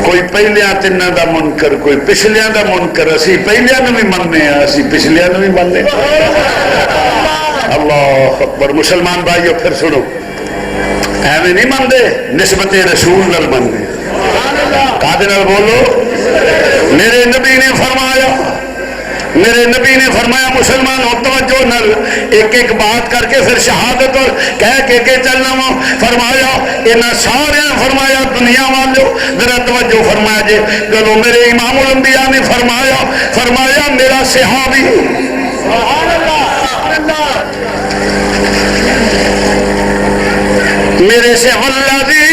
کوئی پہلیاں تیناں دا منکر کوئی پچھلیاں دا منکر اسی پہلیاں نو بھی مننے ہیں اسی پچھلیاں نو بھی مننے اللہ اکبر مسلمان بھائیو پھر سنو ایویں نہیں مندے نسبت رسول نال مندے کادے نال بولو میرے نبی نے فرمایا مسلمانوں توجہ نال ایک ایک بات کر کے پھر شہادت اور کہہ کے چلنا وا فرمایا انہاں سارے فرمایا دنیا والو ذرا توجہ فرمایا جے جدوں میرے امام الانبیاء نے فرمایا میرا صحابی سبحان اللہ میرے سے والذی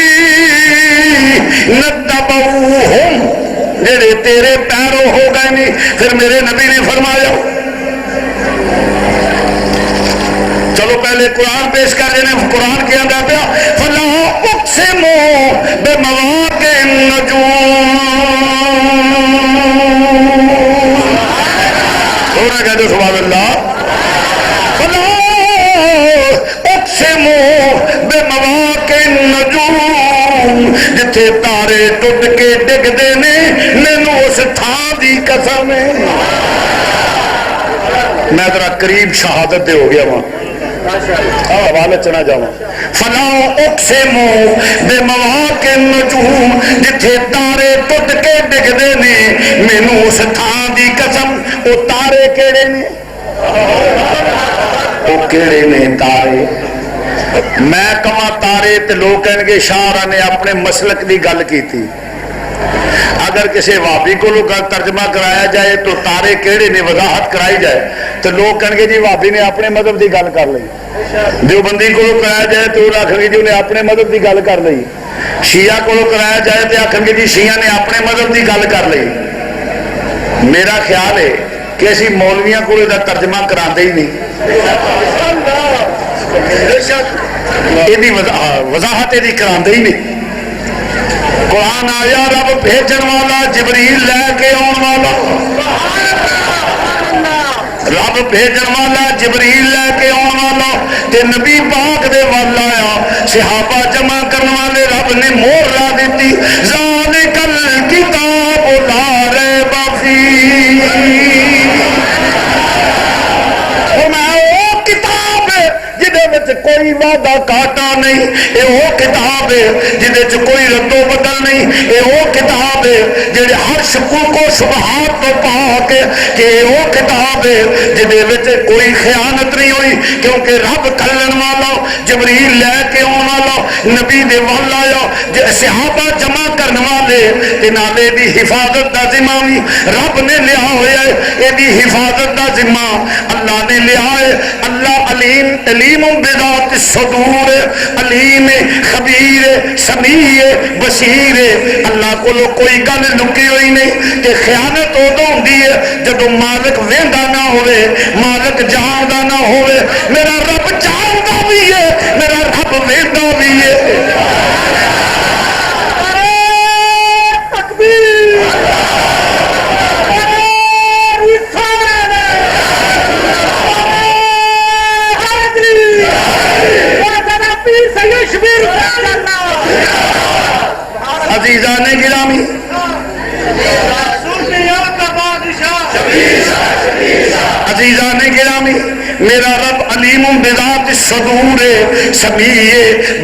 نتبعوہم جڑے تیرے پیرو ہو گئے نہیں پھر میرے نبی نے فرمایا چلو پہلے قرآن پیش کر لینے قرآن کیا جاتا پیا فلا اقسم بمواقع النجوم تھوڑا کہہ دو سبحان اللہ فلا اقسم بمواقع النجوم جتھے تارے ٹوٹ کے ڈگ دے نے مینوں اس تھان دی قسم ہے میں ذرا قریب شہادت دے ہو گیا وہاں حوالے چنا جاواں فلا اقسم بمواقع النجوم جتھے تارے ٹوٹ کے ڈگ دے نے مینوں اس تھان دی قسم او تارے کیڑے نے او کیڑے نے تارے میں کما تارے تے لوگ کہن گے شاعرہ نے اپنے مسلک دی گل کی تھی اگر کسی وہابی کو ترجمہ کرایا جائے تو تارے کیڑے نے وضاحت کرائی جائے تو لوگ کہن گے جی وہابی نے اپنے مذہب دی گل کر لی دیوبندی کو کرایا جائے تو آخر گے جی انہیں اپنے مذہب دی گل کر لی شیعہ کو کرایا جائے تو آخر گے جی شیعہ نے اپنے مذہب دی گل کر لی میرا خیال ہے کہ اسی مولویاں کو ترجمہ کرا ہی نہیں وضاحت یہ کرا ہی نہیں قرآن آیا رب بھیجن والا جبریل لے کے آن والا رب بھیجن والا جبریل لے کے آن والا تے نبی پاک دے والا آیا صحابہ جمع کرنے والے رب نے مہر لا دیتی ذالک الکتاب لا ریب فیہ کوئی وعدہ کاٹا نہیں اے وہ کتاب ہے جہد کوئی رد و بدل نہیں اے وہ کتاب ہے جہد ہر شکوک و شبہات تو پاک ہے کہ اے وہ کتاب ہے جہد کوئی خیانت نہیں ہوئی کیونکہ رب کلن والا جبریل لے کے آن والا نبی دے والا آیا صحابہ جمع کرنے والے تے نالے دی حفاظت دا ذمہ بھی رب نے لیا ہوا ہے اے دی حفاظت دا ذمہ اللہ نے لیا ہے اللہ علیم بذات الصدور علیم خبیر سمیع بصیر اللہ کو کوئی گل لکی ہوئی نہیں کہ خیانت ادو ہوندی ہے جدو مالک ویندا نہ ہوئے مالک جاندا نہ ہوئے میرا رب جاندا بھی ہے میرا رب ویندا بھی ہے عزیزان گرامی عزیزان گرامی میرا رب علیم بذات الصدور سمیع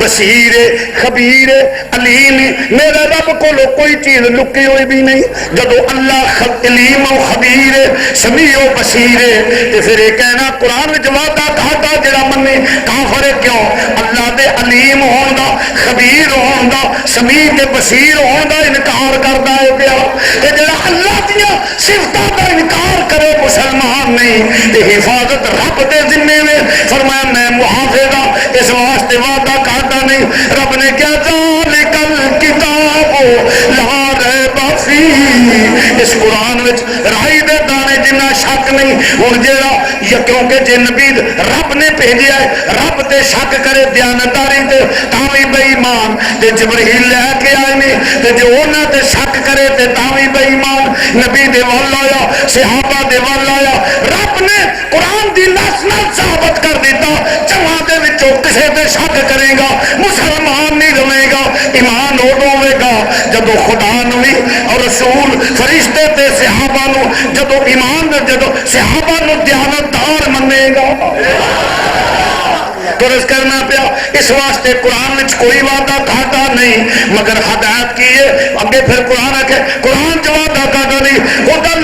بصیر خبیر علیم میرا رب کو کوئی چیز لکی ہوئی بھی نہیں جدو اللہ علیم و خبیر سمیع و بصیر تے پھر یہ کہنا قرآن جوابہ کھاتا جڑا مننے کافر ہے کیوں اللہ دے علیم ہون دا خبیر ہون دا سمیع تے بصیر ہون دا انکار کردا ہے پیا تے جڑا اللہ دیا صفتاں دا انکار کرے مسلمان نہیں تے حفاظت رب دے ذمے میں فرمایا میں محافظ ہاں اس واسطے وعدہ کرتا نہیں رب نے کیا ذالک الکتاب لا ریب فیہ اس قرآن وچ رائی دے دانے جنہ شک نہیں ہن جیڑا یا کیونکہ جے نبی رب نے بھیجیا ہے رب تے شک کرے دیانتداری تے تاوی بے ایمان تے جبریل لے کے آئے نے تے جو انہاں تے شک کرے تے تاوی بے ایمان نبی دے وال آیا صحابہ دے وال آیا رب نے قرآن دی نص نال ثابت کر دیتا جماعت دے وچوں کسے تے شک کرے گا مسلمان نہیں رہے گا خدا نو بھی اور رسول فرشتے تے صحابہ نو جدو ایمان جدو صحابہ نو دیانتدار منے گا تو رس کرنا پیا اس واسطے قرآن میں کوئی وعدہ کھاتا نہیں مگر ہدایت کی ہے اگے پھر قرآن ہے قرآن جو وعدہ کھاتا نہیں ہدی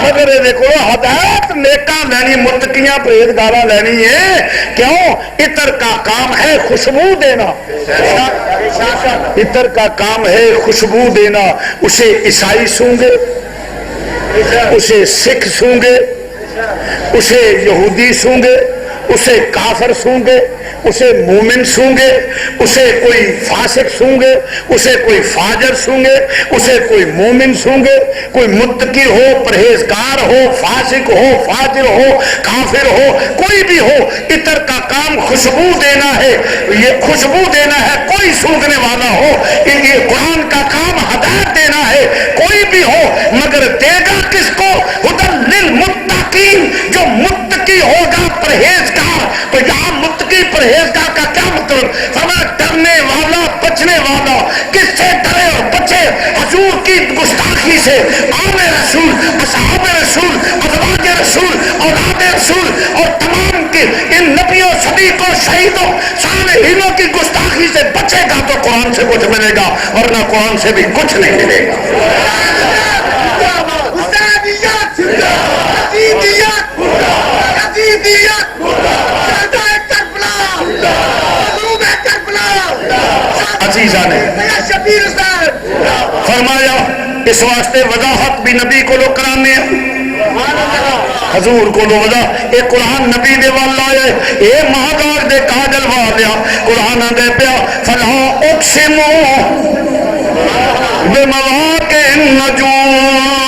مگر دیکھو ہدایت نیکاں لینی متقیاں پرہیزگاراں لینی ہے کیوں عطر کا کام ہے خوشبو دینا عطر کا کام ہے خوشبو دینا اسے عیسائی سونگے اسے سکھ سونگے اسے یہودی سونگے اسے کافر سونگے اسے مومن سونگے اسے کوئی فاسق سونگے اسے کوئی فاجر سونگے اسے کوئی مومن سونگے کوئی متقی ہو پرہیزگار ہو فاسق ہو فاجر ہو کافر ہو کوئی بھی ہو عطر کا کام خوشبو دینا ہے یہ خوشبو دینا ہے کوئی سونگنے والا ہو یہ قرآن کا کام ہدایت دینا ہے کوئی بھی ہو مگر دے گا کس کو ہدی للمتقین جو متقی ہوگا پرہیزگار تو یہاں متقی پرہیزگار کا کیا مطلب فرمایا ڈرنے والا بچنے والا کس سے ڈرے اور بچے حضور کی گستاخی سے آل رسول اصحاب رسول ازواج رسول اولاد رسول اور تمام کے ان نبیوں صدیقوں شہیدوں صالحینوں کی گستاخی سے بچے گا تو قرآن سے کچھ ملے گا ورنہ قرآن سے بھی کچھ نہیں ملے گا فرمایا اس واسطے وضاحت بھی نبی کو لوگ کرانے ہیں حضور کو لوگ وضاحت اے قرآن نبی دے والا ہے اے مہاگار دے کاجل والیا قرآن دے پیا فلا اقسمو بمواقع النجوم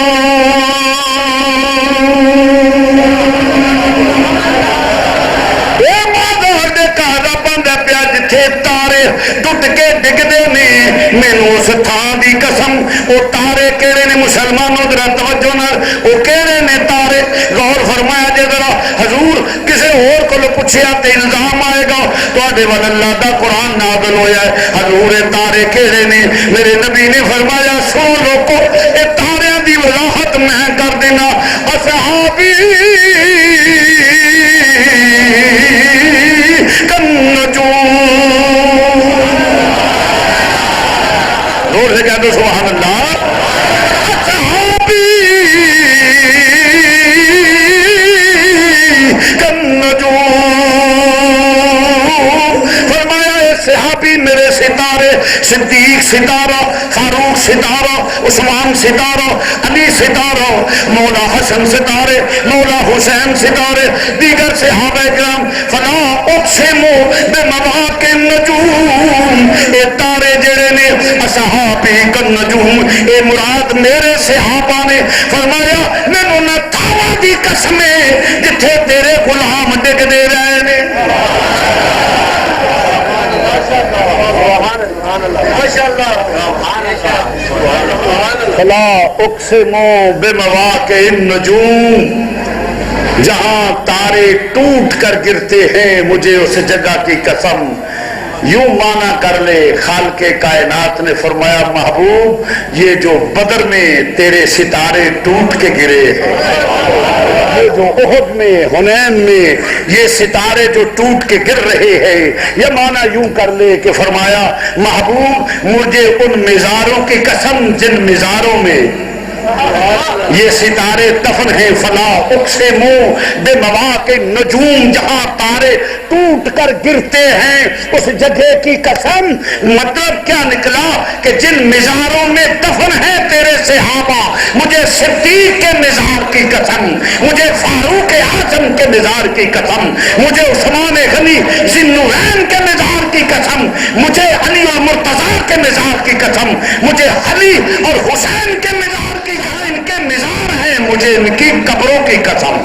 اے مہاگار دے کاجل بندے پیا جتھے تارے ٹوٹ کے ڈگدے نے مینوں اس تھان دی قسم وہ تارے کیڑے نے مسلمانوں ذرا توجہ نال وہ کیڑے نے تارے غور فرمایا جے ذرا حضور کسے اور کو پوچھیا تے الزام آئے گا تواڈے ول اللہ دا قرآن نازل ہویا ہے حضور تارے کیڑے نے میرے نبی نے فرمایا سو لوگو اے تاریاں دی وضاحت میں کر دینا اصحابی زور سے کہہ دو سبحان اللہ صحابی کالنجوم فرمایا اے صحابی میرے ستارے صدیق ستارہ فاروق ستارہ عثمان ستارہ علی ستارہ مولا حسن ستارے مولا حسین ستارے دیگر صحابہ کرام فلا اقسمو بمواقع النجوم اے تارے جڑے نے اصحابی کالنجوم اے مراد میرے صحابہ نے فرمایا مینوں نہ تھاواں دی قسم ہے جتھے تیرے غلام ڈگ دے رہے نے فلا اقسمو بمواقع النجوم جہاں تارے ٹوٹ کر گرتے ہیں مجھے اس جگہ کی قسم یوں مانا کر لے خالق کائنات نے فرمایا محبوب یہ جو بدر میں تیرے ستارے ٹوٹ کے گرے ہیں یہ جو احد میں حنین میں یہ ستارے جو ٹوٹ کے گر رہے ہیں یہ مانا یوں کر لے کہ فرمایا محبوب مجھے ان مزاروں کی قسم جن مزاروں میں یہ ستارے دفن ہیں فلا اقسمو بمواقع النجوم جہاں تارے ٹوٹ کر گرتے ہیں اس جگہ کی قسم مطلب کیا نکلا کہ جن مزاروں میں دفن ہے تیرے صحابہ مجھے صدیق کے مزار کی قسم مجھے فاروق اعظم کے مزار کی قسم مجھے عثمان غنی ذی النورین کے مزار کی قسم مجھے علی المرتضیٰ کے مزار کی قسم مجھے علی اور حسین کے مزار کی ان کے مزار ہیں مجھے ان کی قبروں کی قسم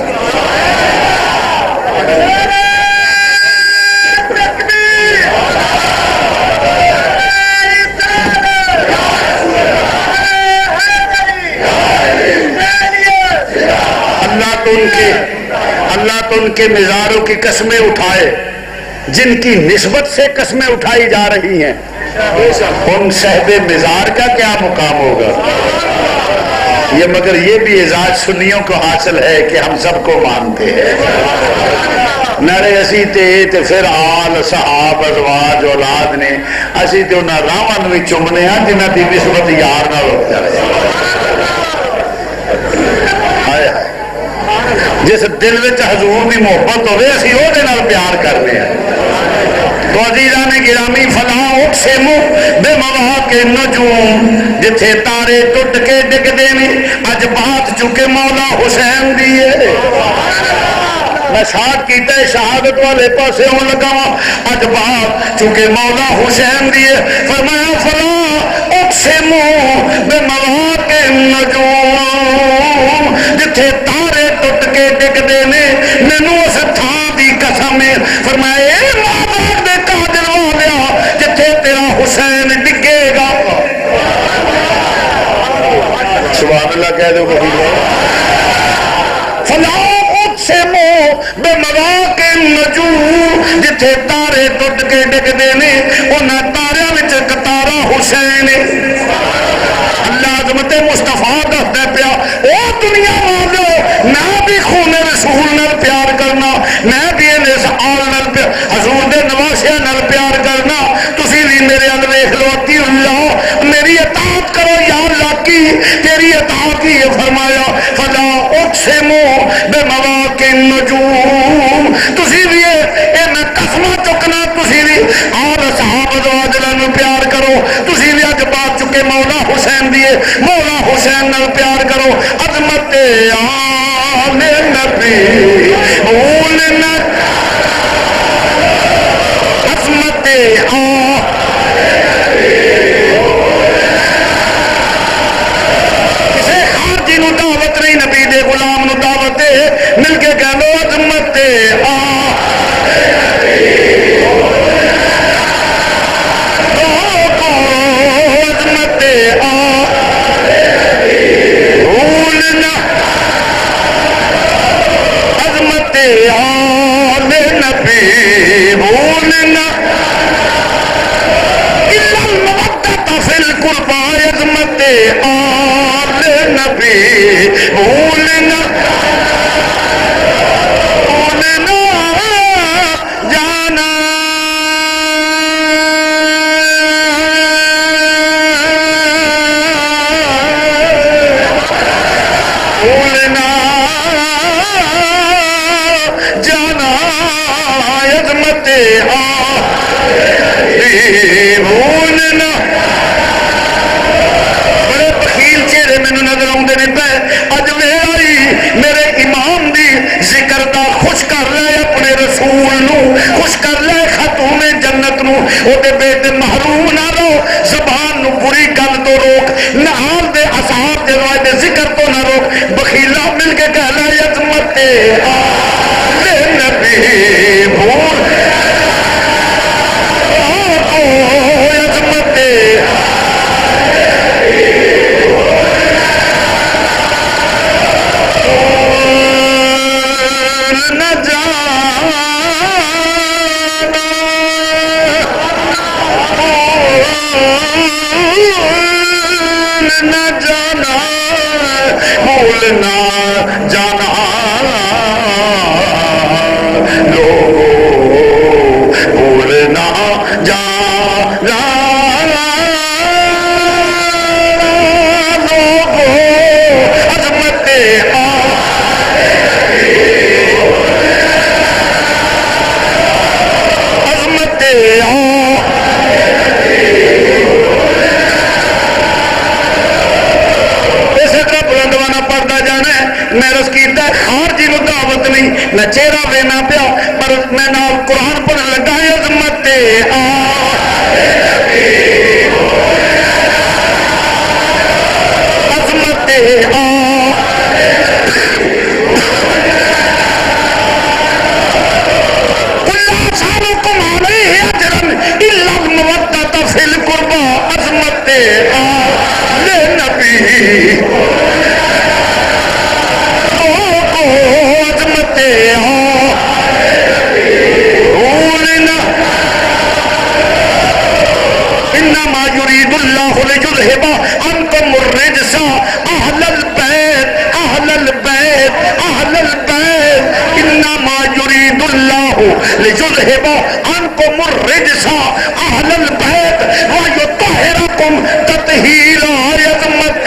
اللہ تو تو ان کے مزاروں کی قسمیں اٹھائے جن کی نسبت سے قسمیں اٹھائی جا رہی ہیں، ان صاحب مزار کا کیا مقام ہوگا؟ یہ مگر یہ بھی اعزاز سنیوں کو حاصل ہے کہ ہم سب کو مانتے ہیں، نارے اسی تے پھر آل صحاب ازواج اولاد نے اسی تے انہاں راواں وی چومنے ہاں جنہاں دی نسبت یار نال ہو جائے۔ ہائے ہائے، جس دل وچ حضور دی محبت ہوے اسی او دے نال پیار کرنے ہیں۔ تو عزیزان گرامی، فلا اقسم بے مواقع نجوم، جتھے تارے ٹوٹ کے ڈگدے نے اج بات چکے مولا حسین دیے۔ میں شاد کیتا ہے شہادت والے پاسے ہوں لگا اج بات چونکہ مولا حسین دیے۔ فرمایا فلا اقسم بے مواقع نجوم، جتھے تارے ٹوٹ کے ڈگدے نے مینوں اس تھاں دی قسم ہے۔ فرمایا اے مابعد دے قادر والیا، جتھے تیرا حسین ڈگے گا۔ سبحان اللہ کہہ دو کبھی۔ فلا اقسم بے مواقع نجوم، جتھے تارے ٹوٹ کے ڈگدے نے انہاں تاریاں وچ ایک تارا حسین ہے۔ اللہ عظمت مصطفیٰ دسدا پیا او دنیا والو، نہ بھی خون رسول نال پیار کرنا، نہ بھی اس آل نال پیار، حضور دے نواسیاں نال پیار کرنا، تسی بھی میرے ال ویکھ لو اتی اللہ میری اطاعت کرو یا اللہ کی تیری اطاعت ہی ہے۔ فرمایا فلا اقسم بے مواقع نجوم، تسی بھی ان قسماں چکنا، تسی بھی آل صحابہ ازواج پیار کرو، تسی بھی اج بات چکے مولا حسین دیے، مولا حسین نال پیار کرو۔ عظمت آل نبی بولنا، عظمت کسے خارجی نو دعوت نہیں، نبی دے غلام نو دعوت ہے، مل کے کہہ لو عظمت آل نبی بولنا الا المودۃ فی القربى، عظمت آل نبی بولنا بولنا جانا بولنا جانا عظمت بولنا۔ بڑے بخیل چہرے مینوں نظر آتے نے پے، اج ویلائی میرے امام دی ذکر دا خوش کر لے، اپنے رسول نو خوش کر لے، خاتون جنت نو او دے بیٹے محروم نہ رہو، زبان نو بری گل تو روک، نال دے اصحاب دے ذکر تو نہ روک، بخیلا مل کے کہہ لے عظمت نبی بول عظمت نہ جانا نہ جانا بولنا جانا لوگو بولنا جانا لوگو عظمت عظمت اسی طرح بلندوانا پڑھتا جانا ہے۔ میں رس کیتا ہے خارجی نو دعوت نہیں، میں چہرہ وینا پیا پر میں نال قرآن پڑھن لگا عظمت عظمت قل لا أسألكم عليه أجرا إلا المودة في القربى، عظمت نبی عظمت عنكم الرجس اهل البيت اهل البيت اهل البيت انما يريد الله ليذهب عنكم الرجس اهل البيت ويطهركم تطهيرا. عظمت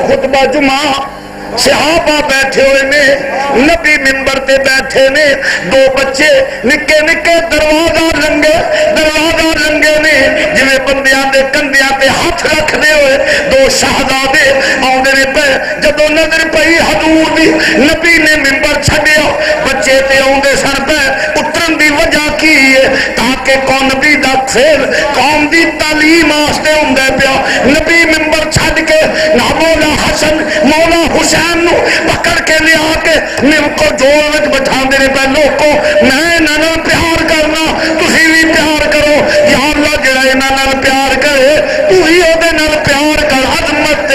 خطبہ جمعہ صحابہ بیٹھے ہوئے نے, نبی منبر تے بیٹھے نے, دو بچے نکے نکے دروازہ لنگے نے جویں بندیاں دے کندیاں تے ہاتھ رکھ دے ہوئے دو شہزادے آؤندے نے پے. جدوں نظر پئی حضور دی, نبی نے منبر چھڈیا, بچے تے آؤندے سن پے. اترن دی وجہ کی ہے تاکہ کون نبی دا پھر قوم دی تعلیم واسطے ہوندا پیا. نبی منبر چھڈ کے نہ مولا حسن مولا حسین نو پکڑ کے لیا کے نم کو جوڑ وچ بٹھاندے نے پے. لوکو میں انہاں نال پیار کرنا, تسی بھی پیار کرو. یا اللہ جڑا انہاں نال پیار کرے تو ہی او دے نال پیار کر. عظمت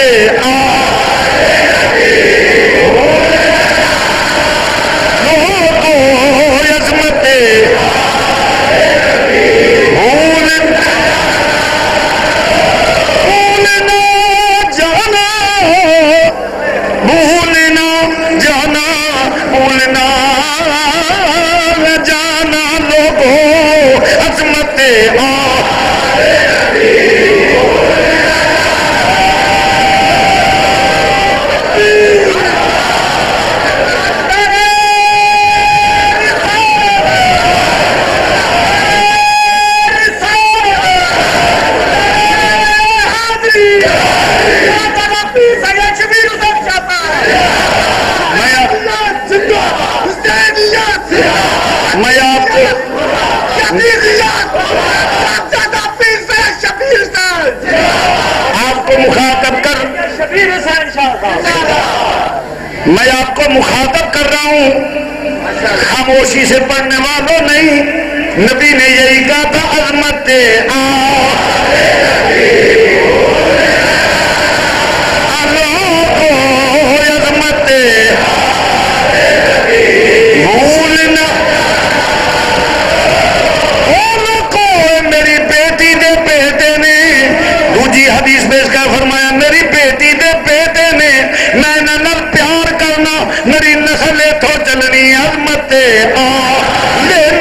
میں آپ کو مخاطب کر رہا ہوں, خاموشی سے پڑھنے والوں نہیں. نبی نے یہی کہا تھا عظمت بھولنا. میری بیٹی دے بیٹے نے دوجی حدیث میں اس کا فرمایا میری بیٹی دے بیٹے نے میں نال پیار کرنا, میری نسل تو چلنی. عظمت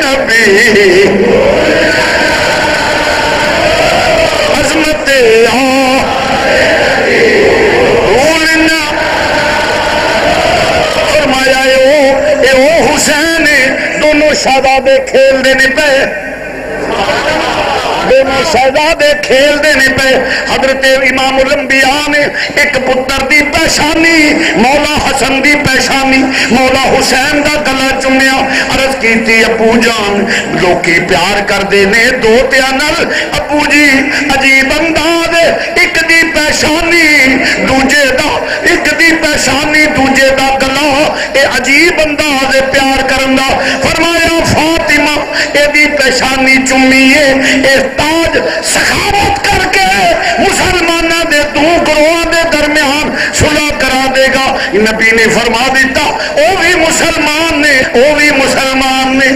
نبی عظمت بھولنا. فرمایا اے او حسین دونوں شہزادے کھیل دینے پہ, دونوں شہزادے کھیل دینے پہ. حضرت امام الانبیاء نے ایک پتر دی پیشانی مولا حسن دی پیشانی مولا حسین دا گلا چومیا. عرض کیتی ابو جان لوکی پیار کر دے نے دو تیاں نال. ابو جی عجیب انداز ایک دی پیشانی دوجے دا, ایک دی پیشانی دوجے دا گلا, اے عجیب انداز پیار کرن دا. فرمایا فاطمہ اے دی پیشانی چومیے, اے تاج سخاوت کر کے مسلمانہ دے دو گروہ دے درمیان صلح کرا دے گا. نبی نے فرما دیتا او بھی مسلمان نے, او بھی مسلمان نے.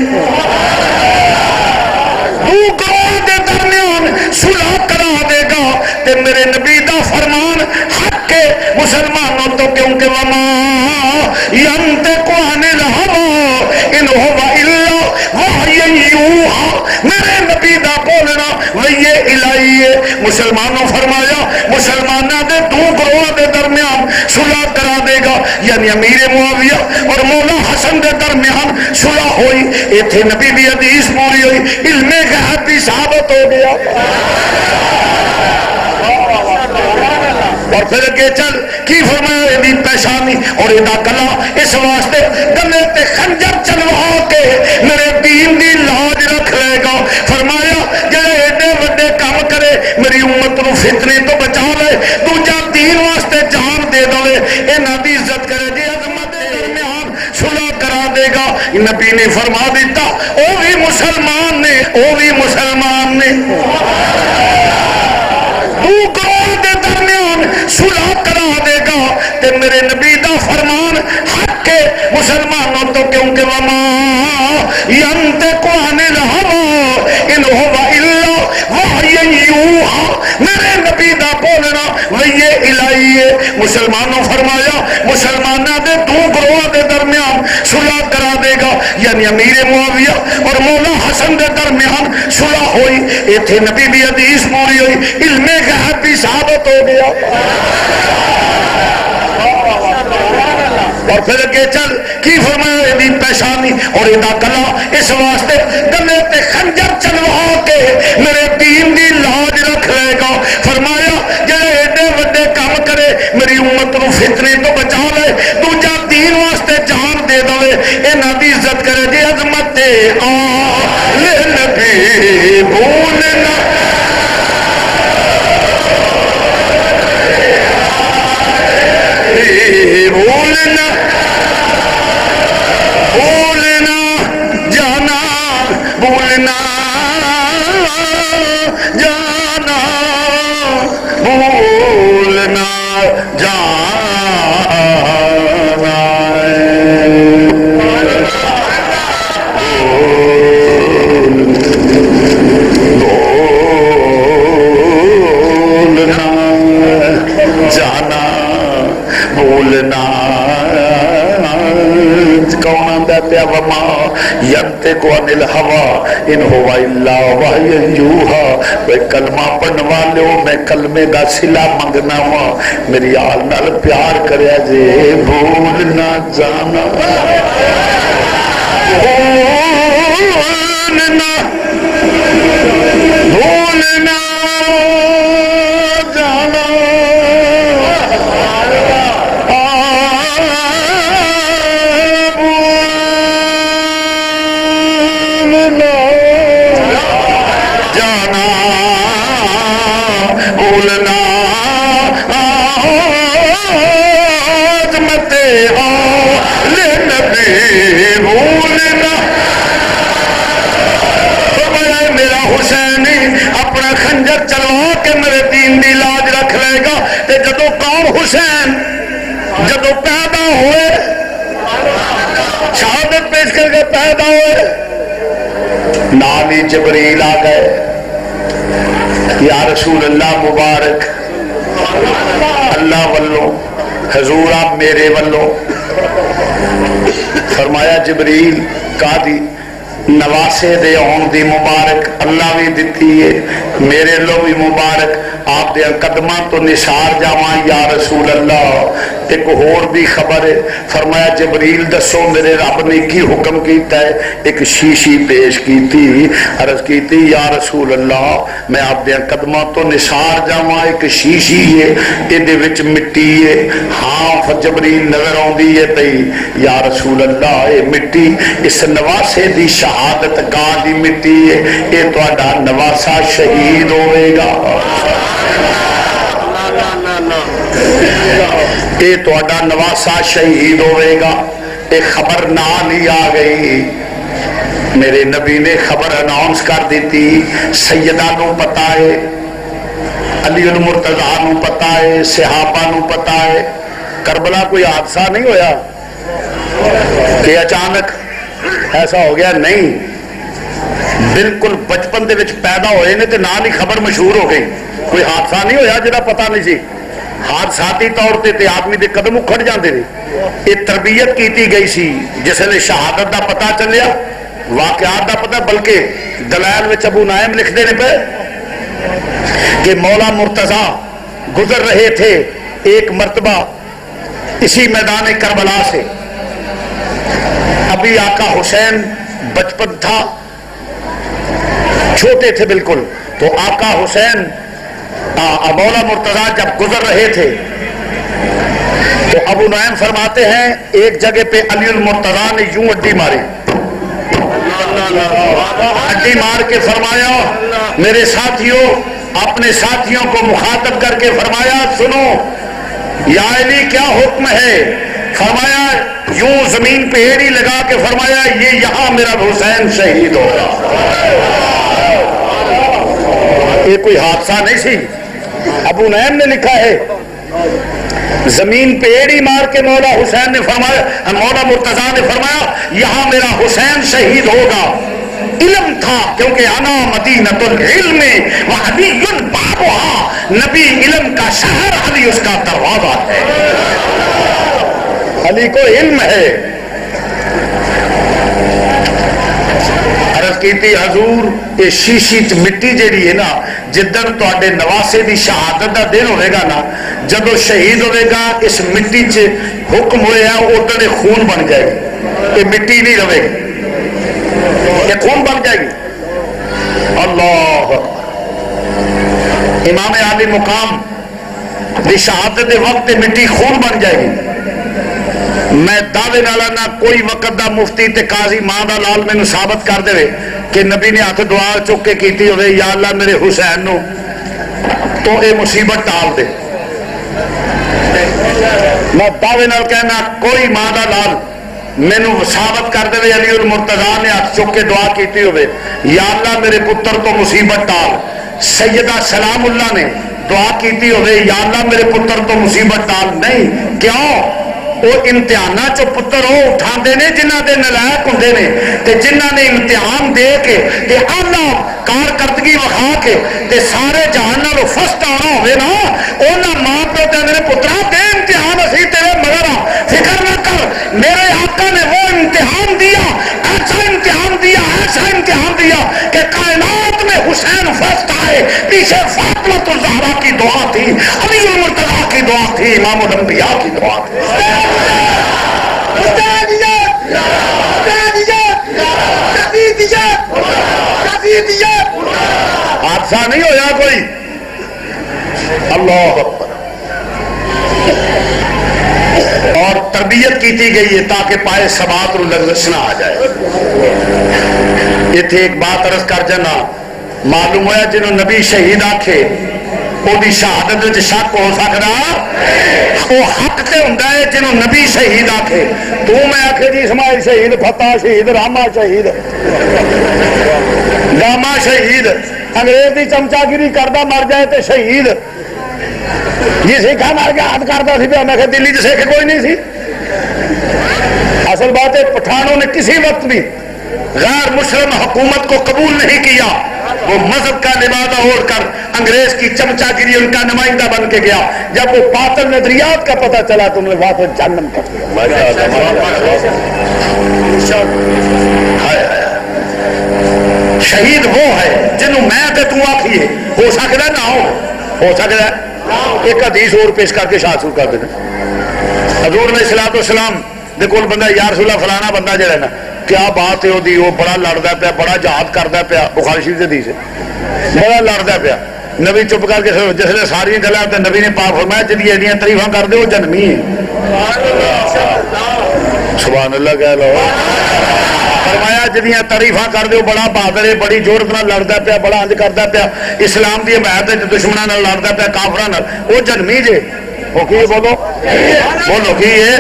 دو گروہ دے درمیان صلح کرا دے گا. تے میرے نبی دا فرمان حق کے مسلمانوں تو, کیونکہ وما ینطق عن الہوی ان ہوا الا وحی یوحی, میرے نبی دا بولنا وحی الہی ہے. مسلمانوں فرمایا مسلمانوں دے دو گروہ دے درمیان صلح کرا دے گا, یعنی امیر معاویہ اور مولا حسن دے درمیان صلح ہوئی. ایتھے نبی دی حدیث پوری ہوئی, علم غیب بھی ثابت ثابت ہو گیا. اور پھر اگے چل کی فرمایا دی پیشانی اور ادا گلا اس واسطے گلے تے خنجر چلوا کے میرے دین دی لاج رکھ لے گا. فرمایا جڑے ایڈے وڈے کام کرے میری امت نو فتنے تو بچا لے دوجا دین واسطے جان دے دے انہاں دی عزت کرے جی عظمت دے درمیان صلح کرا دے گا. نبی نے فرما دیتا او بھی مسلمان نے او بھی مسلمان نے دو گروہ دے درمیان صلح کرا دے گا. تے میرے نبی دا فرمان حق ہے مسلمانوں تو کیونکہ وما ینطق عن الہوی ان هو الا وحی یوحی میرے نبی دا بولنا وحی الہی ہے. مسلمانوں فرمایا مسلمانوں دے دو گروہ دے درمیان صلح کرا دے گا یعنی امیر معاویہ اور مولا حسن دے درمیان صلح ہوئی. ایتھے نبی دی حدیث پوری ہوئی علم غیب بھی ثابت ہو گیا. اور پھر اگے چل کی فرمایا دی پیشانی اور ادا گلا اس واسطے گلے تے خنجر چلوا کے میرے دین دی لاج رکھ لے گا. فرمایا جڑے ایڈے وڈے کام کرے میری امت نو فتنے تو بچا لے دوجا دین واسطے جان دے دے انہاں دی عزت کرے جی عظمت آل نبی بولنا بولنا بولنا جانا بولنا جانا بولنا جانا جانا بولنا. کون آندا پیا وما ینطق عن الہوی ان هو الا وحی یوحی. کوئی کلمہ پڑھن والے ہو میں کلمے دا صلہ منگنا وا میری آل نال پیار کریا جے بولنا جانا بولنا بولنا جانا جانا بولنا عظمت آل نبی بولنا. میرا حسین اپنا خنجر چلوا کے میرے دین دی لاج رکھ لے گا. تے جدو قوم حسین جدو پیدا ہوئے شہادت پیش کر کے پیدا ہوئے نالی جبریل آ گئے یا رسول اللہ مبارک اللہ والوں حضور آپ میرے والوں. فرمایا جبریل کا دی نواسے دے آن دی مبارک اللہ بھی دیتی ہے میرے لو بھی مبارک آپ دے قدماں تو نثار جاواں یا رسول اللہ. ایک اور بھی خبر ہے فرمایا جبریل دسو میرے رب نے کی حکم کیتا ہے. ایک شیشی پیش کی تھی عرض کی تھی یا رسول اللہ میں آپ دے قدماں تو نثار جاواں ایک شیشی ہے ایدے وچ مٹی ہے. ہاں جبریل نظر آندی ہے پئی یا رسول اللہ اے مٹی اس نواسے دی شہادت گاہ دی مٹی ہے اے تہاڈا نواسا شہید ہوئے گا. اے تہاڈا نواسا شہید ہوئے گا. ایک خبر نال ہی آ گئی میرے نبی نے خبر اناؤنس کر دیتی. سیدہ نو پتا ہے علی المرتضیٰ نو پتا ہے صحابہ نو پتا ہے. کربلا کوئی حادثہ نہیں ہویا کہ اچانک ایسا ہو گیا نہیں بالکل بچپن دے وچ پیدا ہوئے نے تے نال ہی خبر مشہور ہو گئی. کوئی حادثہ نہیں ہویا جہاں پتہ نہیں سی. حادثاتی طور تے آدمی دے قدم اکھڑ جاندے نے. یہ تربیت کیتی گئی سی جس نے شہادت دا پتہ چلیا واقعات دا پتہ بلکہ دلائل وچ ابو نعیم لکھتے نے پہ کہ مولا مرتضیٰ گزر رہے تھے ایک مرتبہ اسی میدان کربلا سے. ابھی آقا حسین بچپن تھا چھوٹے تھے بالکل تو آقا حسین مولا مرتضیٰ جب گزر رہے تھے تو ابو نعیم فرماتے ہیں ایک جگہ پہ علی المرتضیٰ نے یوں اڈی ماری، اڈی مار کے فرمایا میرے ساتھیوں، اپنے ساتھیوں کو مخاطب کر کے فرمایا سنو یا علی کیا حکم ہے؟ فرمایا یوں زمین پہ ایڑی لگا کے فرمایا یہ یہاں میرا حسین شہید ہوگا۔ یہ کوئی حادثہ نہیں سی، ابو نعیم نے لکھا ہے زمین پہ ایڑی مار کے مولا حسین نے فرمایا، مولا مرتضیٰ نے فرمایا یہاں میرا حسین شہید ہوگا۔ علم تھا کیونکہ انا مدینۃ العلم وعلی بابها، نبی علم کا شہر، علی اس کا دروازہ ہے۔ علی کو علم ہے۔ عرض کیتی حضور یہ شیشی مٹی جیڑی ہے نا، جدن تواڈے نواسے دی شہادت دا دن ہوئے گا نا، جدو شہید ہوئے گا اس مٹی چ حکم ہوئے ہیں ادھر خون بن جائے گی، یہ مٹی نہیں رہے گی، یہ خون بن جائے گی۔ اللہ امام عالی مقام دی شہادت دے وقت مٹی خون بن جائے گی۔ میں دعوے نالا نہ کوئی وقت دا مفتی تے قاضی ماں دا لال میں ثابت کر دے کہ نبی نے ہاتھ دعا چک کے کیتی ہوئے یا اللہ میرے حسین نو تو اے مصیبت ٹال دے۔ میں دعوے نال کہنا کوئی ماں دا لال مینو ثابت کر دے علی المرتضیٰ نے ہاتھ چک کے دعا کیتی ہوئے یا اللہ میرے پتر تو مصیبت ٹال۔ سیدہ سلام اللہ نے دعا کیتی ہوئے یا اللہ میرے پتر تو مصیبت ٹال۔ نہیں، کیوں؟ وہ امتحانہ چو پتر ہو اٹھا دینے جنہ دے نلائق ہوں دینے تے جنہ نے امتحان دے کے تے اللہ کارکردگی وکھا کے تے سارے جہان نالوں فرسٹ آنا ہوئے نا، اونا ماں پہ تے میرے پترا دے امتحان اسی تیرے مگر فکر نہ کر، میرے آقا نے وہ امتحان دیا، ایسا امتحان دیا، ایسا امتحان دیا کہ کائنات میں حسین فرسٹ آئے، پیچھے فاطمہ الزہرا کی دعا تھی، علی المرتضیٰ کی دعا تھی، امام الانبیاء کی دعا تھی۔ حادثہ نہیں ہویا کوئی۔ اللہ اکبر۔ اور تربیت کی گئی ہے تاکہ پائے ثبات اور لغزش نہ آ جائے۔ یہ تھے ایک بات عرض کر جانا، معلوم ہوا جنہوں نبی شہید آکھے وہ دی شہادت وچ شک ہو سکتا، وہ حق تے ہوندا ہے جنہوں نبی شہید آکھے۔ تو میں آکھے جی اسماعیل شہید، فتح شہید، راما شہید، گاما شہید، انگریز دی چمچا گیری کردہ مر جائے تے شہید، جی سکھا مار کے ہاتھ کرتا سی پہ، میں کہ دلی سے سکھ کوئی نہیں سی۔ اصل بات ہے پٹھانوں نے کسی وقت بھی غیر مسلم حکومت کو قبول نہیں کیا، وہ مذہب کا لبادہ اوڑھ کر انگریز کی چمچا گیری ان کا نمائندہ بن کے گیا۔ جب وہ باطل نظریات کا پتہ چلا تو انہوں نے واپس جہنم کر دیا۔ شہید وہ ہے جنہوں میں تے تو آکھیے ہو سکتا نہ ہو سکتا ہے۔ ایک حدیث اور پیش کر کے شاہ شروع کر دینا۔ حضور علیہ الصلوۃ والسلام دے کول بندہ یا رسول اللہ فلانا بندہ جڑا ہے نا کیا بات ہے وہ بڑا لڑتا پیا، بڑا جہاد کرتا پیا، بخاری شریف حدیث ہے، بڑا لڑتا پیا۔ نبی چپ کر کے جس نے ساری گلاں تے نبی نے پاک فرمایا جدی ایڈیاں تعریفاں کر دے وہ جنمی ہے۔ سبحان اللہ کہہ لو۔ فرمایا جدیاں تعریفاں کر دے بڑا بہادر ہے، بڑی جرأت نال لڑدا پیا، بڑا انج کردا پیا، اسلام دی حمایت وچ دشمناں نال لڑدا پیا، کافراں نال، وہ جنمی جے۔ وہ کی بولو بولو کی ہے؟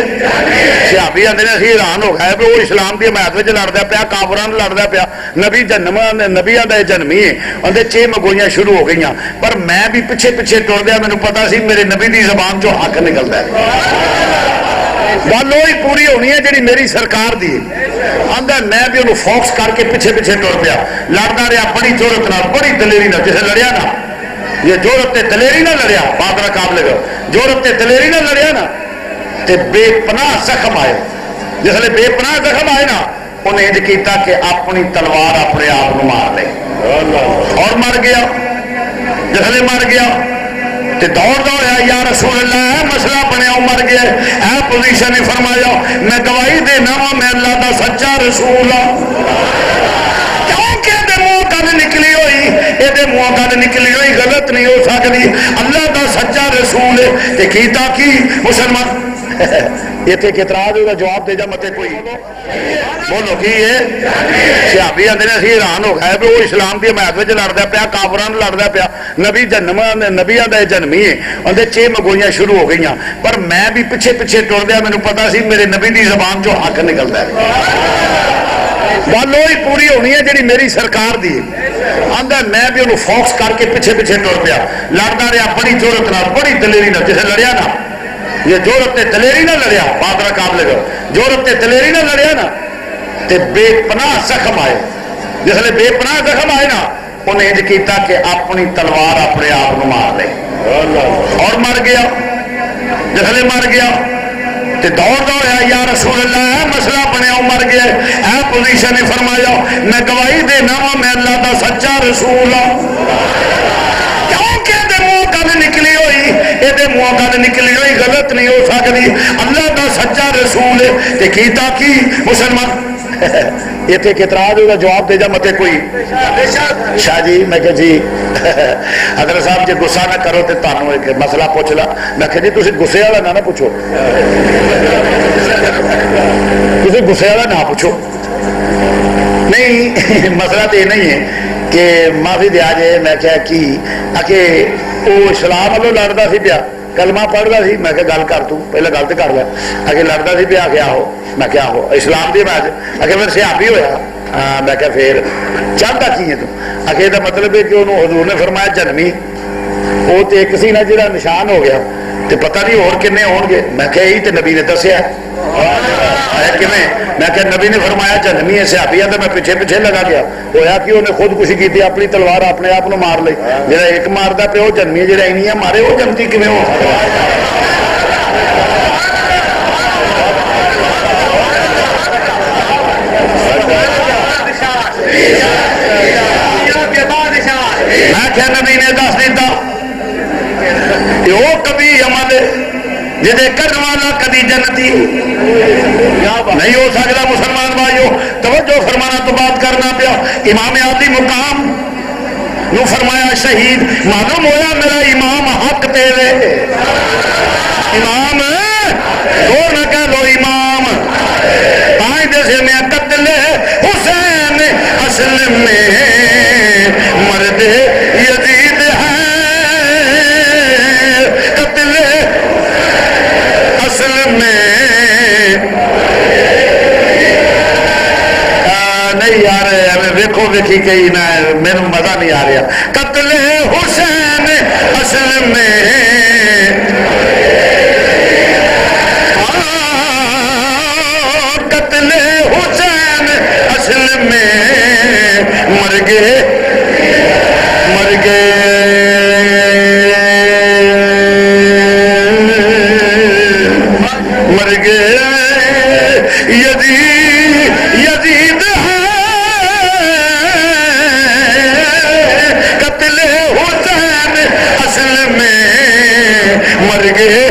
صحابی آندے نے اسی حیران ہو گئے وہ اسلام دی حمایت وچ لڑدا پیا، کافراں نال لڑدا پیا، نبی جنم نبی آندا جنمی ہے۔ اندے چھ مگوئیاں شروع ہو گئیاں، پر میں بھی پیچھے پیچھے ٹر گیا، مینوں پتا سی میرے نبی دی زبان چوں حق نکلدا ہے۔ گل وہی پوری ہونی ہے جڑی میری سرکار دی آندا، میں بھی انہوں فوکس کر کے پیچھے پیچھے ٹر پیا، لڑدا رہا بڑی جرأت نال، بڑی دلیری نال۔ جسے لڑیا نا یہ جورت تے دلیری نہ لڑیا، بادرہ قابل گا جورت تے دلیری نہ لڑیا نا تے بے پناہ زخم آئے۔ جس لئے بے پناہ زخم آئے نا انہیں انج کیتا کہ اپنی تلوار اپنے آپ کو مار لے اور مر گیا۔ جس لئے مر گیا تے دوڑ دوڑیا یا رسول اللہ ہے مسئلہ بنیا مر گیا ہے پوزیشن نے فرمایا میں گواہی دینا وا میں اللہ دا سچا رسول ہوں۔ نکلی ہوئی یہ منہ گل نکلی ہوئی غلط نہیں ہو سکتی اللہ دا سچا رسول ہے تے کیتا کی مسلمان اتنے اعتراض ہوگا جواب دے جا متے کوئی بولو کی ہے صحابی آتے ہیں اسی حیران ہو گئے وہ اسلام کی حمایت میں لڑتا پیا کافران لڑتا پیا نبی جنم نبیاں کا جنمی ہے اندر 6 مگوئیاں شروع ہو گئی پر میں بھی پیچھے پیچھے ٹر دیا مینو پتا سی میرے نبی کی زبان چو حق نکلتا ہے گل وہی پوری ہونی ہے جی میری سرکار دی آدھا میں بھی انہوں فوکس کر کے پیچھے پیچھے ٹر پیا لڑتا رہا بڑی ضرورت نہ بڑی دلیری نہ جسے لڑیا نا یہ جورت تے دلیری نہ لڑیا پادرا قابل جورت تے دلیری نہ لڑیا نا تے بے پناہ زخم آئے جس لئے بے پناہ زخم آئے نا انہیں انج کیتا کہ اپنی تلوار اپنے آپ کو مار لے اور مر گیا جس لئے مر گیا تے دوڑ دوڑیا یا رسول اللہ ہے مسئلہ بنیا مر گیا ہے پوزیشن نے فرمایا میں گواہی دینا وا میں اللہ دا سچا رسول ہوں نکلی ہوئی یہ منہ گل نکلی ہوئی غلط نہیں ہو سکتی اللہ کا سچا رسول ہے تے کیتا کی مسلمان اتنے اعتراض ہوگا جواب دے جا متے کوئی شاہ جی میں کہ جی حضرت صاحب جی غصہ نہ کرو تو تمہیں ایک مسئلہ پوچھ لا میں کہ جی تھی غصے والا نہ پوچھو تھی غصے والا نہ پوچھو نہیں مسئلہ تو یہ نہیں ہے کہ معافی دیا جائے میں کیا کی کہ وہ اسلام والوں لڑتا سی پیا کلمہ پڑھتا سی میں کہ گل کر تو پہلے گل تو کر لیا اگے لڑتا سی پیا کیا ہو میں کیا ہو اسلام دی میں اگے پھر صحابی ہویا میں کہ پھر چاہتا کی ہے تو اگے دا مطلب ہے کہ انہوں حضور نے فرمایا جنمی وہ تو ایک سی نا جہاں نشان ہو گیا تو پتہ نہیں اور کنے ہون گے میں کہ یہی تو نبی نے دسیا میں کہ نبی نے فرمایا جنمی ہے صحابیہ تو میں پیچھے پیچھے لگا گیا ہویا کہ انہیں خودکشی کی تھی اپنی تلوار اپنے آپ کو مار لی جہاں ایک مارتا پہ وہ جنمی ہے جہاں اینیاں مارے وہ جنتی کیویں ہو میں کیا نبی نے دس دیتا وہ کبھی عمل جہے کرنے والا کبھی جنتی نہیں ہو سکتا مسلمان بھائیو توجہ فرمانا تو بات کرنا پیا امام عادی مقام نو فرمایا شہید معلوم ہویا میرا امام حق تیرے امام دور نہ کہہ لو امام آئیں جیسے میں قتل حسین اصل میں مرد یزید ہے قتل اصل میں نہیں آ رہے ویکھو ویکھی کہیں نہ میرے مزہ نہیں آ رہا قتل حسین اصل میں قتل حسین اصل میں مر گئے مر گئے مر گئے یزید ہے قتل حسین اصل میں مر گئے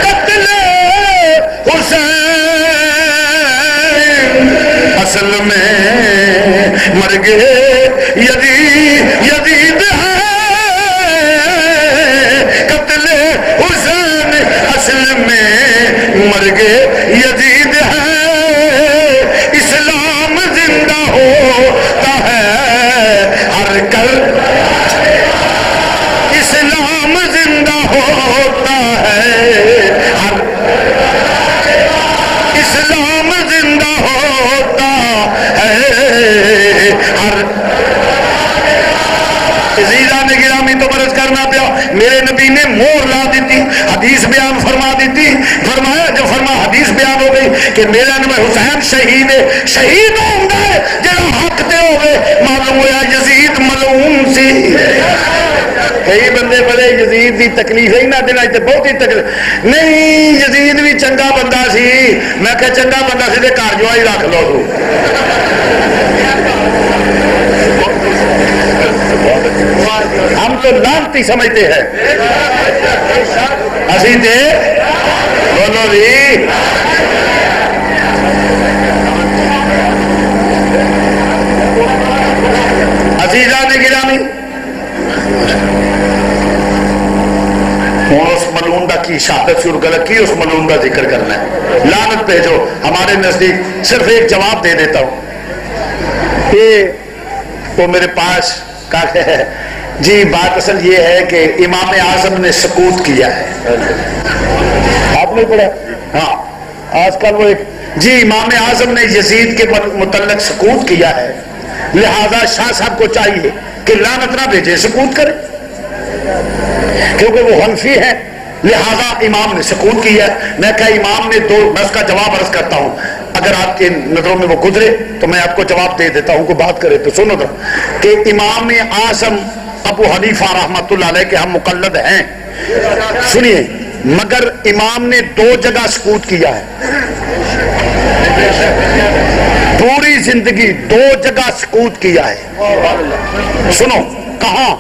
قتل حسین اصل میں مر گئے یزید ہے قتل حسین اصل میں مر گئے یزید ہے اسلام زندہ ہوتا ہے ہر کل اسلام زندہ ہوتا ہے ہر اسلام زندہ ہوتا ہے ہر عزیزان گرامی تو برس کرنا پیا میرے نبی نے مور لا دیتی حدیث بیان فرما دیتی فرمایا جو فرما حدیث بیان ہو گئی کہ میرا نام حسین شہید ہے شہید ہوتا ہے جہاں حق تے ہوئے معلوم ہوا یزید ملعون سی کئی بندے بڑے یزید دی تکلیف ہی نہ دینا تے بہت ہی تکلیف نہیں یزید بھی چنگا بندہ سی میں کہ چنگا بندہ سی تے گھر جو ہی رکھ لو تو ہم تو لانتی سمجھتے ہیں اسی تے بولو جی عزیزان گرامی ہوں اس ملونڈا کی شہادت شروع کر کی، اس ملونڈا ذکر کرنا ہے، لعنت بھیجو ہمارے نزدیک۔ صرف ایک جواب دے دیتا ہوں، یہ وہ میرے پاس کہا ہے جی بات اصل یہ ہے کہ امام اعظم نے سکوت کیا ہے۔ آپ نے پڑھا؟ ہاں آج کل وہ ایک جی امام اعظم نے یزید کے متعلق سکوت کیا ہے، لہذا شاہ صاحب کو چاہیے کہ لعنت نہ بھیجے، سکوت کرے، کیونکہ وہ حنفی ہے، لہذا امام نے سکوت کیا ہے۔ میں کہا امام نے میں اس کا جواب عرض کرتا ہوں، اگر آپ کے نظروں میں وہ گزرے تو میں آپ کو جواب دے دیتا ہوں، کوئی بات کرے تو سنو تو، کہ امام اعظم ابو حنیفہ رحمۃ اللہ علیہ کے ہم مقلد ہیں، سنیے، مگر امام نے 2 جگہ سکوت کیا ہے، پوری زندگی 2 جگہ سکوت کیا ہے۔ سنو کہاں؟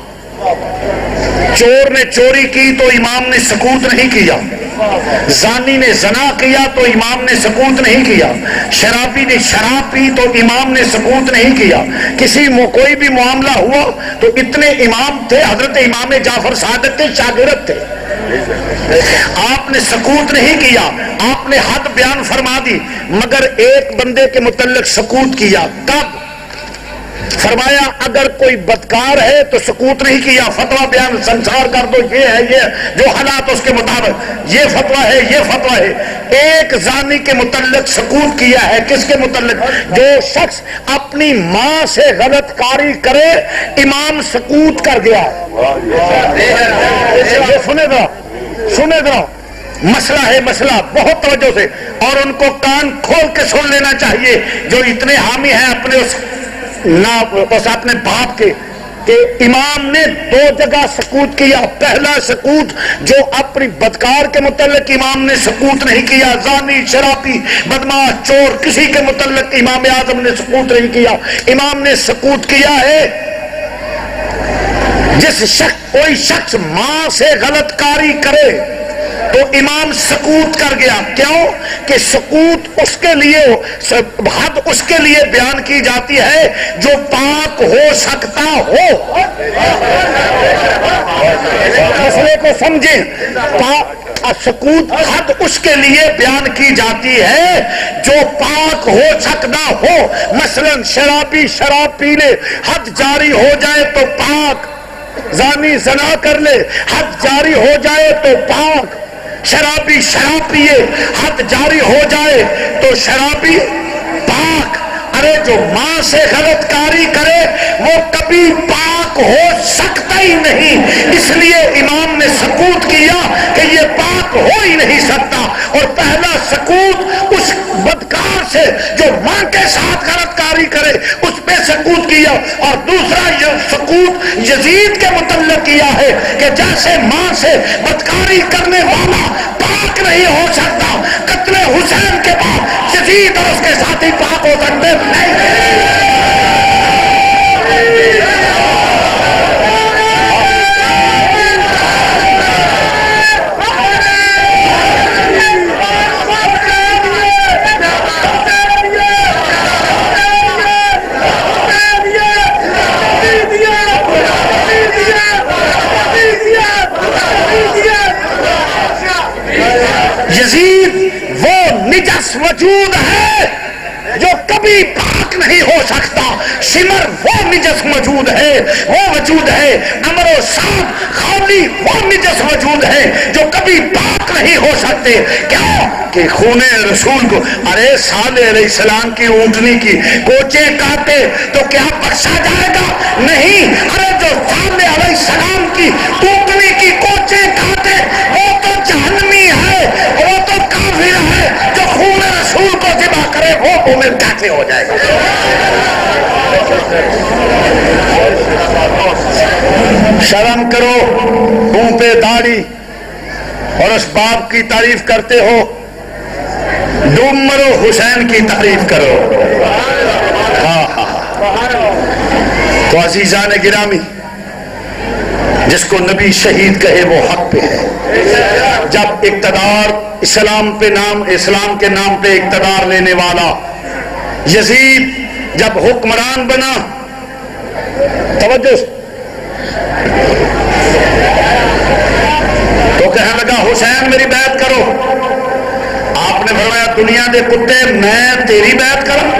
چور نے چوری کی تو امام نے سکوت نہیں کیا، زانی نے زنا کیا تو امام نے سکوت نہیں کیا، شرابی نے شراب پی تو امام نے سکوت نہیں کیا، کسی کوئی بھی معاملہ ہوا تو اتنے امام تھے، حضرت امام جعفر صادق کے شاگرد تھے، آپ نے سکوت نہیں کیا، آپ نے حد بیان فرما دی، مگر ایک بندے کے متعلق سکوت کیا۔ کب؟ فرمایا اگر کوئی بدکار ہے تو سکوت نہیں کیا، فتویٰ بیان سنسار کر دو، یہ ہے یہ جو حالات اس کے مطابق، یہ فتویٰ ہے یہ فتویٰ ہے۔ ایک زانی کے متعلق سکوت کیا ہے، کس کے متعلق؟ جو شخص اپنی ماں سے غلط کاری کرے، امام سکوت کر گیا ہے۔ یہ سنے ذرا مسئلہ ہے، مسئلہ بہت توجہ سے، اور ان کو کان کھول کے سن لینا چاہیے جو اتنے حامی ہیں اپنے اپنے باپ کے، کہ امام نے 2 جگہ سکوت کیا۔ پہلا سکوت جو اپنی بدکار کے متعلق امام نے سکوت نہیں کیا، زانی شرابی بدماش چور کسی کے متعلق امام اعظم نے سکوت نہیں کیا، امام نے سکوت کیا ہے کوئی شخص ماں سے غلط کاری کرے تو امام سکوت کر گیا۔ کیوں؟ کہ سکوت اس کے لیے حد اس کے لیے بیان کی جاتی ہے جو پاک ہو سکتا ہو۔ مسئلے کو سمجھیں، سکوت حد اس کے لیے بیان کی جاتی ہے جو پاک ہو سکتا ہو۔ مثلا شرابی شراب پی لے، حد جاری ہو جائے تو پاک، زانی زنا کر لے، حد جاری ہو جائے تو پاک، شرابی شراب پیے، حد جاری ہو جائے تو شرابی پاک۔ ارے جو ماں سے غلط کاری کرے وہ کبھی پاک ہو سکتا ہی نہیں، اس لیے امام نے سکوت کیا کہ یہ پاک ہو ہی نہیں سکتا۔ اور پہلا سکوت اس بدکار سے جو ماں کے ساتھ غلط کاری کرے اس پہ سکوت کیا، اور دوسرا یہ سکوت یزید کے متعلق کیا ہے کہ جیسے ماں سے بدکاری کرنے والا پاک نہیں ہو سکتا، قتل حسین کے بعد یزید اور اس کے ساتھی پاک ہو سکتے نہیں۔ یزید وہ نجس وجود ہے جو کبھی پاک نہیں ہو سکتا، شمر وہ نجس موجود ہے، وہ وجود ہے، امر و سعد خالی وہ نجس وجود ہے جو کبھی پاک نہیں ہو سکتے۔ کیوں؟ کہ خون رسول کو، ارے صالح علیہ السلام کی اونٹنی کی کوچے کاٹے تو کیا بخشا جائے گا؟ نہیں۔ ارے جو صالح علیہ السلام کی اونٹنی کی کوچے کاٹے وہ تو جہنمی ہے، وہ تو کافر ہے، جو خون رسول کو ذبح کرے وہ مومن کیسے ہو جائے گا؟ شرم کرو، منہ پہ داڑھی اور اس باپ کی تعریف کرتے ہو، ڈوب مرو حسین کی تعریف کرو۔ ہاں تو عزیزان گرامی، جس کو نبی شہید کہے وہ حق پہ ہے۔ جب اقتدار اسلام کے نام پہ اقتدار لینے والا یزید جب حکمران بنا توجہ تو کہنے لگا حسین میری بیعت کرو. آپ نے فرمایا دنیا دے کتے میں تیری بیعت کروں.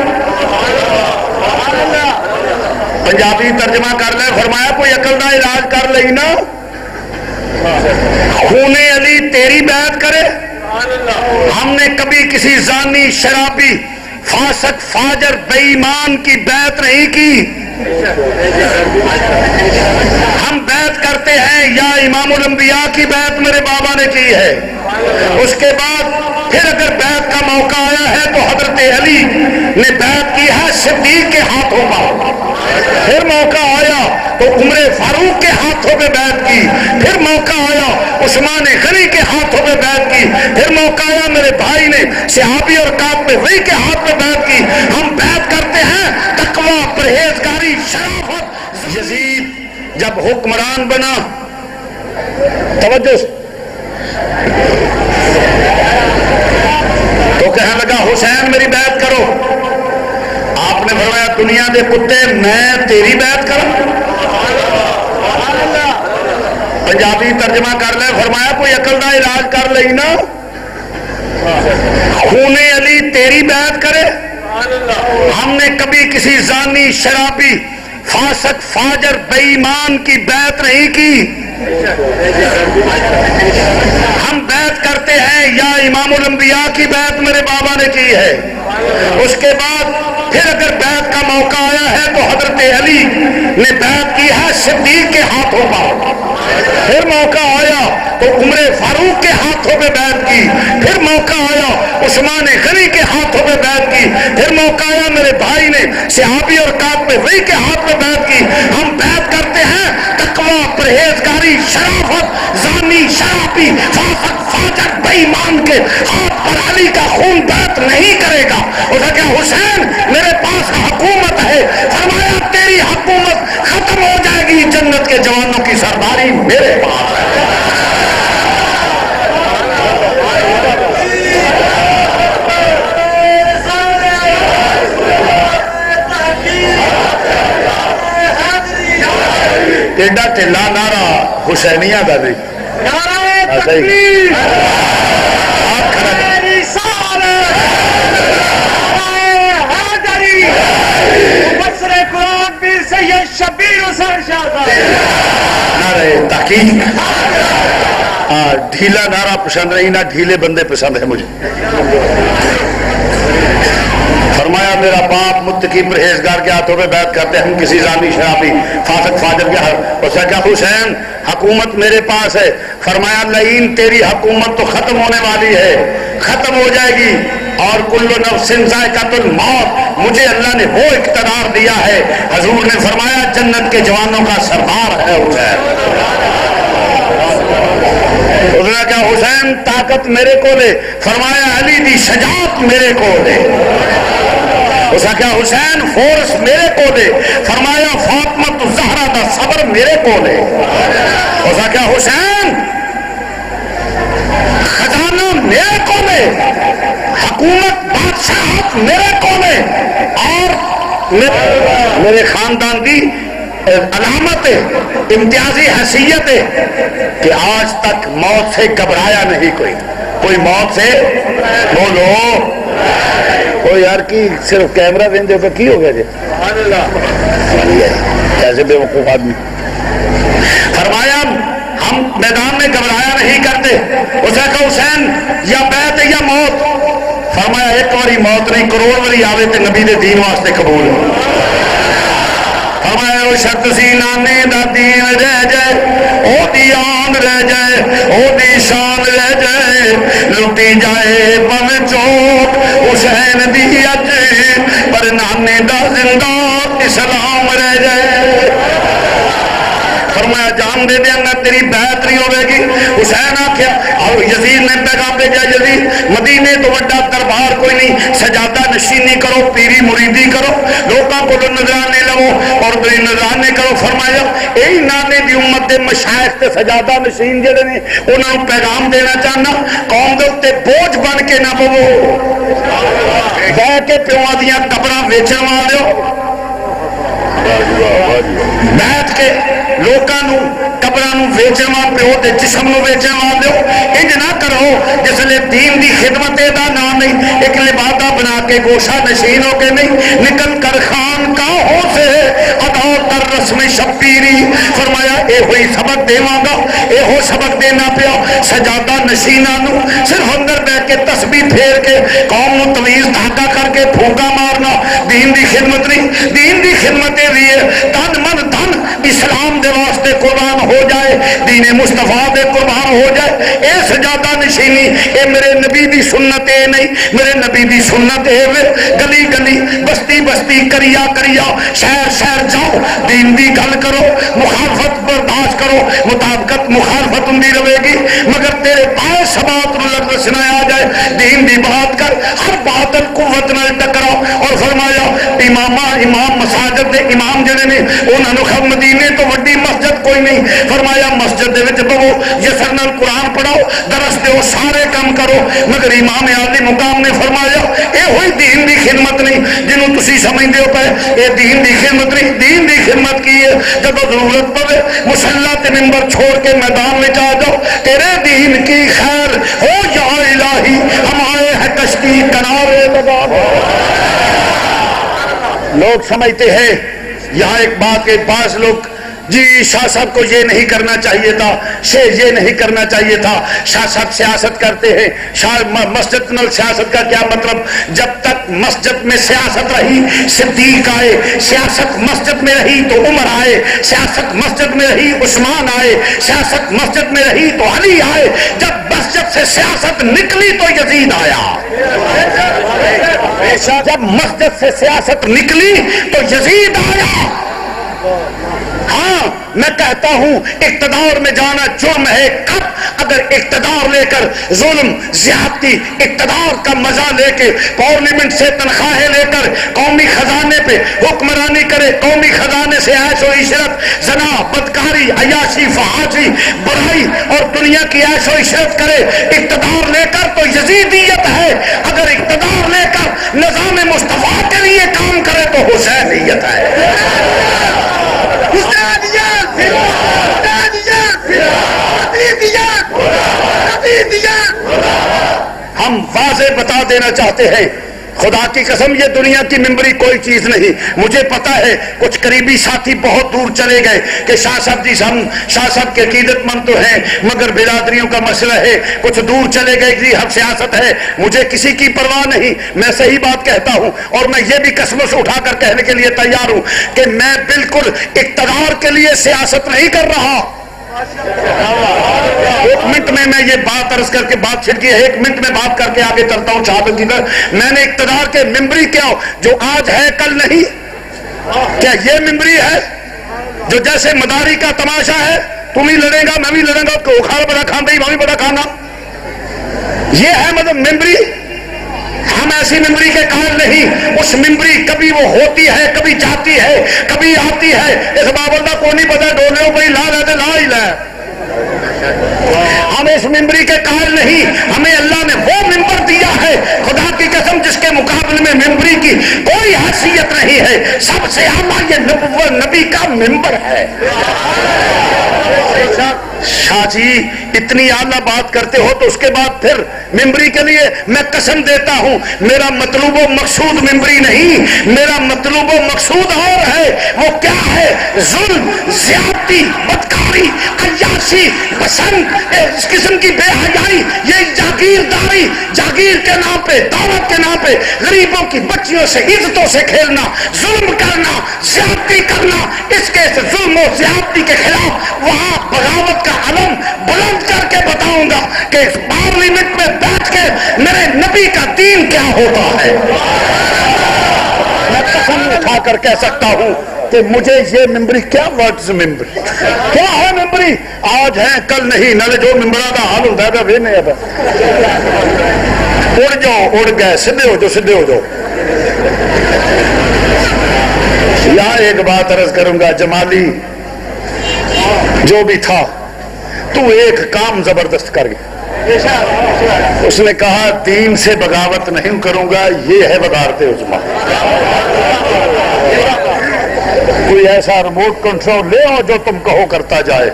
پنجابی ترجمہ کر لے. فرمایا کوئی عقل دا علاج کر لئی نا, خون علی تیری بیعت کرے. ہم نے کبھی کسی زانی شرابی فاسق فاجر بے ایمان کی بیعت نہیں کی. ہم بیعت کرتے ہیں یا امام الانبیاء کی بیعت میرے بابا نے کی ہے. اس کے بعد پھر اگر بیعت کا موقع آیا ہے تو حضرت علی نے بیعت کی ہے صدیق کے ہاتھوں کا. پھر موقع آیا تو عمر فاروق کے ہاتھوں پہ بیعت کی. پھر موقع آیا عثمان غنی کے ہاتھوں پہ بیعت کی. پھر موقع آیا میرے بھائی نے صحابی اور کعب پہ وہی کے ہاتھ پہ بیعت کی. ہم بیعت کرتے ہیں تقوی, پرہیزگاری, شرافت. یزید جب حکمران بنا, توجہ, تو کہنے لگا حسین میری بیعت کرو. آپ نے فرمایا دنیا دے کتے میں تیری بیعت کروں. پنجابی ترجمہ کر لے. فرمایا کوئی عقل دا علاج کر لئی نا, خون علی تیری بیعت کرے. ہم نے کبھی کسی زانی شرابی فاسق فاجر بے ایمان کی بیعت نہیں کی. ہم بیعت کرتے ہیں یا امام الانبیاء کی بیعت میرے بابا نے کی ہے. اس کے بعد پھر اگر بیعت کا موقع آیا ہے تو حضرت علی نے بیعت کی ہے صدیق کے ہاتھوں کا. پھر موقع آیا تو عمر فاروق کے ہاتھوں پہ بیعت کی. پھر موقع آیا عثمان غنی کے ہاتھوں پہ بیعت کی. پھر موقع آیا میرے بھائی نے صحابی اور کعب پہ وہی کے ہاتھ پہ بیعت کی. ہم بیعت کرتے ہیں تقوی, پرہیزگاری, شرافت. زانی شرابی فاسق فاجر بے ایمان کے ہاتھ پر علی کا خون بیعت نہیں کرے گا. اس نے کہا حسین میرے پاس حکومت ہے. فرمایا تیری حکومت ختم ہو جائے گی, جنت کے جوانوں کی سرداری میرے پاس ہے. ایڈا ٹھلا نعرہ حسینیہ کا نہیں. تحقیق ڈھیلا نعرہ پسند نہیں, نہ ڈھیلے بندے پسند ہے مجھے. فرمایا میرا باپ متقی پرہیزگار کے ہاتھوں پہ بیعت کرتے, ہم کسی زانی شرابی فاسق فاجر کے ہاتھ. اس نے کہا حسین حکومت میرے پاس ہے. فرمایا لعین تیری حکومت تو ختم ہونے والی ہے, ختم ہو جائے گی. اور کل نفس ذائقۃ الموت, مجھے اللہ نے وہ اقتدار دیا ہے. حضور نے فرمایا جنت کے جوانوں کا سردار ہے حسین. اس نے کہا حسین طاقت میرے کو دے. فرمایا علی دی شجاعت میرے کو دے. اس نے کہا حسین فورس میرے کو دے. فرمایا فاطمہ الزہرا دا صبر میرے کو دے. اس نے کہا حسین خزانہ میرے کو دے, حکومت بادشاہت میرے کو دے, اور میرے خاندان دی علامت امتیازی حیثیت ہے کہ آج تک موت سے گھبرایا نہیں کوئی موت سے. بولو وہ یار کی صرف کیمرہ دیندے پہ کی ہو گیا جی, ایسے بے وقوف آدمی. فرمایا ہم میدان میں گھبرایا نہیں کرتے. اس نے کہا حسین یا بیعت ہے یا موت. فرمایا ایک باری موت نہیں, کروڑ والی آوے تے نبی دے دین واسطے قبول. فرمایا وہ شرط سی نانے دا دین رہ جائے, او دی آن رہ جائے, او دی شان رہ جائے, لٹی جائے پویں چوک حسین دی اج, پر نانے دا زندہ اسلام رہ جائے. فرمایا جان دے دیا میں تیری بیعت نہیں ہوے گی. حسین آخیا, اور یزید نے پیغام بھیجا یزید مدینے تو بڑا دربار کوئی نہیں, سجادہ نشینی کرو, پیری مریدی کرو, لوگوں کو نذرانے لو اور نذرانے کرو. فرمایا یہی نانے دی امت دے مشائخ تے سجادہ نشین جڑے نے انہاں نوں پیغام دینا چاہنا, قوم دے اوتے بوجھ بن کے نہ پو, بہ کے پیواں دیاں قبراں ویچن والے ہو. کے لوکاں نو قبراں نو ویچن واسطے او دے جسم نو ویچن واسطے انج نہ کرو جس لے دین دی خدمت دا نام نہیں، ایک لبادہ بنا کے گوشہ نشین ہو کے نہیں، نکل کر خان کاہوں سے ادا کر رسم شبیری. فرمایا اے ہوئی سبق دیواں گا، اے ہو سبق دینا پیا سجادہ نشیناں نو صرف اندر بیٹھ کے تسبیح پھیر کے قوم نو تویز دھاکا کر کے پھونکا مارنا دین دی خدمت نہیں. دین دی خدمت یہ تن من دھن اسلام دے واسطے قربان ہو جائے، دین مصطفیٰ دے قربان ہو جائے. اے سجادہ نشینی اے میرے نبی دی سنت اے نہیں، میرے نبی دی سنت اے گلی گلی بستی بستی کریا کریا شہر شہر جاؤ دین دی گل کرو، مخالفت برداشت کرو، مطابقت مخالفت ہوں رہے گی مگر تیرے پاس سبات رسنا آ جائے. دین دی بات کر، ہر باطل قوت نال ٹکراؤ. اور فرمایا امام مساجد دے امام جڑے نے انہاں نو خود مدینے تو وڈی مسجد کوئی نہیں. فرمایا مسجد دے وچ بہو یسر نال قرآن پڑھاؤ، درس دیو، سارے کام کرو. مگر امام عالی مقام نے فرمایا اے ہوئی دین دی خدمت نہیں جنوں تسی سمجھدے ہو پے اے دین دی خدمت نہیں. دین دی خدمت کی ہے جب ضرورت پڑے مصلی تے منبر چھوڑ کے میدان میں آ جاؤ. تیرے دین کی خیر ہو یا الہی، ہم آئے ہیں کشتی کنارے لگا. لوگ سمجھتے ہیں یہاں ایک بات کے بعض لوگ جی شاہ صاحب کو یہ نہیں کرنا چاہیے تھا، شیخ یہ نہیں کرنا چاہیے تھا، شاہ صاحب سیاست کرتے ہیں. مسجد نل سیاست کا کیا مطلب؟ جب تک مسجد میں سیاست رہی صدیق آئے، سیاست مسجد میں رہی تو عمر آئے، سیاست مسجد میں رہی عثمان آئے، سیاست مسجد میں رہی تو علی آئے. جب مسجد سے سیاست نکلی تو یزید آیا. جب مسجد سے سیاست نکلی تو یزید آیا. ہاں میں کہتا ہوں اقتدار میں جانا جرم ہے کب؟ اگر اقتدار لے کر ظلم زیادتی، اقتدار کا مزہ لے کے پارلیمنٹ سے تنخواہیں لے کر قومی خزانے پہ حکمرانی کرے، قومی خزانے سے عیش و عشرت، زنا، بدکاری، عیاشی، فحاشی، برائی اور دنیا کی عیش و عشرت کرے. اقتدار لے کر تو یزیدیت ہے، اگر اقتدار لے کر نظام مصطفیٰ کے لیے کام کرے تو حسینیت ہے. ہم واضح بتا دینا چاہتے ہیں خدا کی قسم یہ دنیا کی ممبری کوئی چیز نہیں. مجھے پتا ہے کچھ قریبی ساتھی بہت دور چلے گئے کہ شاہ صاحب جی ہم شاہ صاحب کے عقیدت مند تو ہیں مگر برادریوں کا مسئلہ ہے. کچھ دور چلے گئے جی ہم سیاست ہے. مجھے کسی کی پرواہ نہیں، میں صحیح بات کہتا ہوں اور میں یہ بھی قسمت اٹھا کر کہنے کے لیے تیار ہوں کہ میں بالکل اقتدار کے لیے سیاست نہیں کر رہا. ایک منٹ میں یہ بات عرض کر کے بات چھڑکی ہے، ایک منٹ میں بات کر کے آگے چلتا ہوں. شہادت کی میں نے اقتدار کے ممبری کیا جو آج ہے کل نہیں، کیا یہ ممبری ہے جو جیسے مداری کا تماشا ہے تم ہی لڑے گا میں بھی لڑوں گا، کھانا بڑا کھانا ہی میں بھی بڑا کھانا، یہ ہے مطلب ممبری؟ ہم ایسی ممبری کے قائل نہیں. اس ممبری کبھی وہ ہوتی ہے، کبھی جاتی ہے، کبھی آتی ہے. اس بابل کا کوئی نہیں پتا ڈولے بھائی لا رہے لا ہی لا. ہم اس ممبری کے قائل نہیں. ہمیں اللہ نے وہ ممبر دیا ہے خدا کی قسم جس کے مقابلے میں ممبری کی کوئی حیثیت نہیں ہے. سب سے اعلیٰ یہ نبی کا ممبر ہے. شاہ جی اتنی اعلیٰ بات کرتے ہو تو اس کے بعد پھر ممبری کے لیے میں قسم دیتا ہوں میرا مطلوب و مقصود ممبری نہیں، میرا مطلوب و مقصود اور ہے. وہ کیا ہے؟ ظلم، زیادتی، بدکاری، عیاشی، پسند، اس قسم کی بے حیائی، یہ جاگیرداری، جاگیر کے نام پہ، دولت کے نام پہ غریبوں کی بچیوں سے عزتوں سے کھیلنا، ظلم کرنا، زیادتی کرنا. اس کے ظلم و زیادتی کے خلاف وہاں بغاوت کا علم بلند کر کے بتاؤں گا کہ اس پارلیمنٹ میں بیٹھ کے میرے نبی کا دین کیا ہوتا ہے. میں قسم اٹھا کر کہہ سکتا ہوں کہ مجھے یہ ممبری کیا ورڈز ممبری کیا ہے. ممبری آج ہے کل نہیں، نہ جو ممبرا کا حال ہوتا ہے وہ نہیں ہے. اڑ جاؤ اڑ گئے، سدھے ہو جاؤ سدھے ہو جاؤ. یہاں ایک بات عرض کروں گا، جمالی جو بھی تھا تو ایک کام زبردست کر گیا. اس نے کہا دین سے بغاوت نہیں کروں گا، یہ ہے وزارت عظمیٰ. کوئی ایسا ریموٹ کنٹرول لے آؤ جو تم کہو کرتا جائے.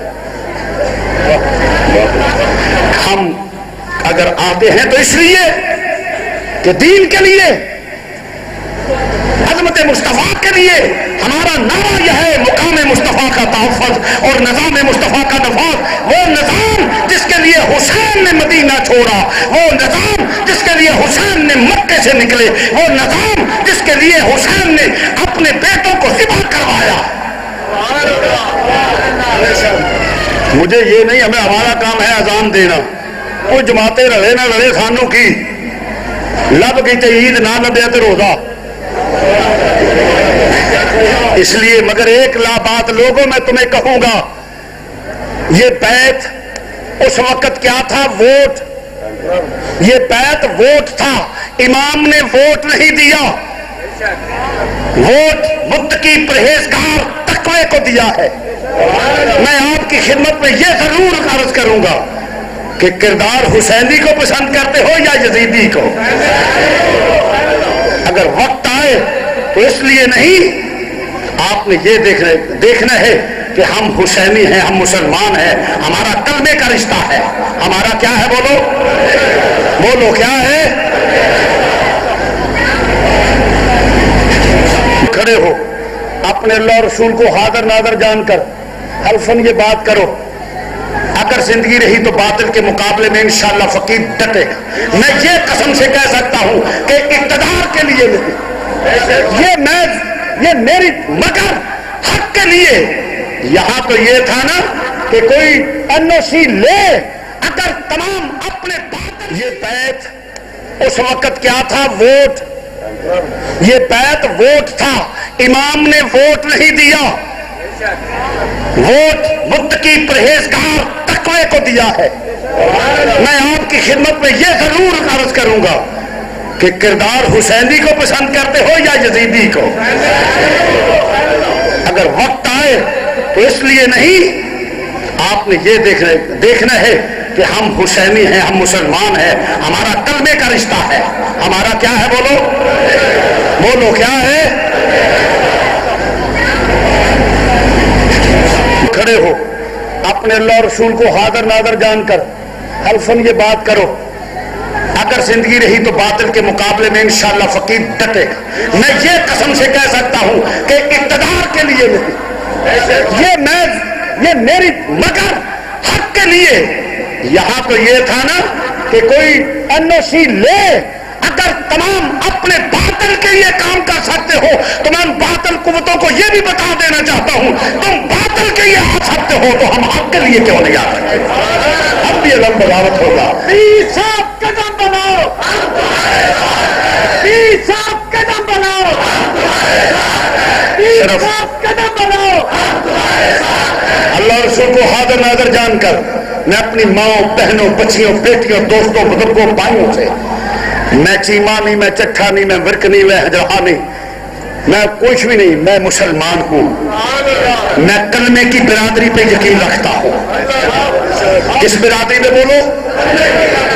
ہم اگر آتے ہیں تو اس لیے کہ دین کے لیے، عظمت مصطفیٰ کے لیے. ہمارا نعرہ یہ ہے مقام مصطفیٰ کا تحفظ اور نظام مصطفیٰ کا نفاذ. وہ نظام جس کے لیے حسین نے مدینہ چھوڑا، وہ نظام جس کے لیے حسین نے مکے سے نکلے، وہ نظام جس کے لیے حسین نے اپنے بیٹوں کو ذبح کروایا. مجھے یہ نہیں، ہمارا کام ہے اذان دینا. وہ جماعتیں رلے نہ رلے سانوں کی لب گئی تے عید نہ لبیا تے روزہ. اس لیے مگر ایک بات لوگوں میں تمہیں کہوں گا، یہ بیعت اس وقت کیا تھا؟ ووٹ. یہ بیعت ووٹ تھا. امام نے ووٹ نہیں دیا، ووٹ متقی پرہیزگار تقوی کو دیا ہے. میں آپ کی خدمت میں یہ ضرور عرض کروں گا کہ کردار حسینی کو پسند کرتے ہو یا یزیدی کو. اگر وقت آئے تو اس لیے نہیں، آپ نے یہ دیکھنا ہے کہ ہم حسینی ہیں، ہم مسلمان ہیں. ہمارا کلمے کا رشتہ ہے. ہمارا کیا ہے؟ بولو کیا ہے؟ کھڑے ہو، اپنے اللہ رسول کو حاضر ناظر جان کر حلفاً یہ بات کرو، اگر زندگی رہی تو باطل کے مقابلے میں انشاءاللہ فقیر ڈٹے گا. میں یہ قسم سے کہہ سکتا ہوں کہ اقتدار کے لیے نہیں، یہ میری مگر حق کے لیے. یہاں تو یہ تھا نا کہ کوئی NOC لے اگر تمام اپنے باطل. یہ بیعت اس وقت کیا تھا؟ ووٹ. یہ بیعت ووٹ تھا. امام نے ووٹ نہیں دیا، ووٹ متقی پرہیزگار تقوی کو دیا ہے. میں آپ کی خدمت میں یہ ضرور عرض کروں گا کہ کردار حسینی کو پسند کرتے ہو یا یزیدی کو. اگر وقت آئے تو اس لیے نہیں، آپ نے یہ دیکھنا ہے کہ ہم حسینی ہیں، ہم مسلمان ہیں. ہمارا کلمے کا رشتہ ہے. ہمارا کیا ہے؟ بولو کیا ہے؟ کھڑے ہو، اپنے اللہ رسول کو حاضر ناظر جان کر حلفاً یہ بات کرو، اگر زندگی رہی تو باطل کے مقابلے میں انشاءاللہ فقیر ڈٹے گا. میں یہ قسم سے کہہ سکتا ہوں کہ اقتدار کے لیے نہیں، یہ میری مگر حق کے لیے. یہاں تو یہ تھا نا کہ کوئی NOC لے اگر تمام اپنے باطل کے لیے کام کر سکتے ہو تو میں ان باطل قوتوں کو یہ بھی بتا دینا چاہتا ہوں، تم باطل کے لیے آ سکتے ہو تو ہم حق کے لیے کیوں نہیں آ سکتے؟ اب بھی علم بغاوت ہوگا. قدم بناؤ، قدم بناؤ، قدم بناؤ. اللہ رسول کو حاضر ناظر جان کر میں اپنی ماں، بہنوں، بچیوں، بیٹیوں، دوستوں، بزرگوں، بھائیوں سے، میں چیمہ نہیں، میں چٹھا نہیں، میں ورک نہیں، میں ہجرہ نہیں، میں کچھ بھی نہیں، میں مسلمان ہوں. میں کلمے کی برادری پہ یقین رکھتا ہوں. کس برادری میں؟ بولو.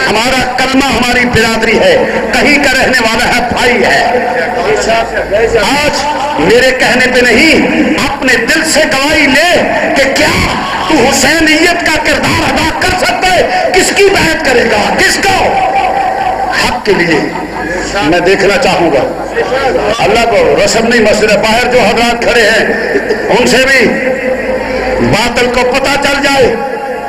ہمارا کلمہ ہماری برادری ہے، کہیں کا رہنے والا ہے، بھائی ہے. آج میرے کہنے پہ نہیں، اپنے دل سے گواہی لے کہ کیا تو حسینیت کا کردار ادا کر سکتا ہے؟ کس کی بیعت کرے گا؟ کس کو؟ حق کے لیے. میں دیکھنا چاہوں گا اللہ کو رسم نہیں، مسجد باہر جو حضرات کھڑے ہیں ان سے بھی باطل کو پتہ چل جائے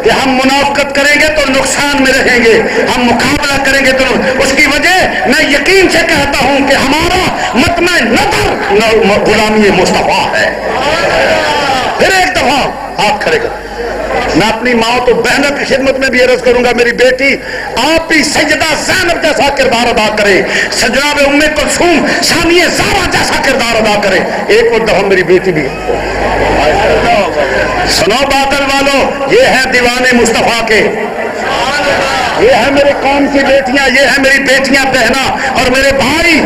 کہ ہم منافقت کریں گے تو نقصان میں رہیں گے، ہم مقابلہ کریں گے تو اس کی وجہ میں یقین سے کہتا ہوں کہ ہمارا مطمع نظر غلامی مصطفیٰ ہے. پھر ایک دفعہ ہاتھ کھڑے کر میں اپنی ماں تو بہنوں کی خدمت میں بھی عرض کروں گا، میری بیٹی آپ بھی سیدہ زینب جیسا کردار ادا کرے، جناب ام کلثوم ثانیہ زہرا جیسا کردار ادا کرے. ایک اور دفعہ میری بیٹی بھی. سنو باطل والو، یہ ہے دیوانے مصطفیٰ کے، یہ ہے میرے قوم کی بیٹیاں، یہ ہے میری بیٹیاں، بہنا اور میرے بھائی.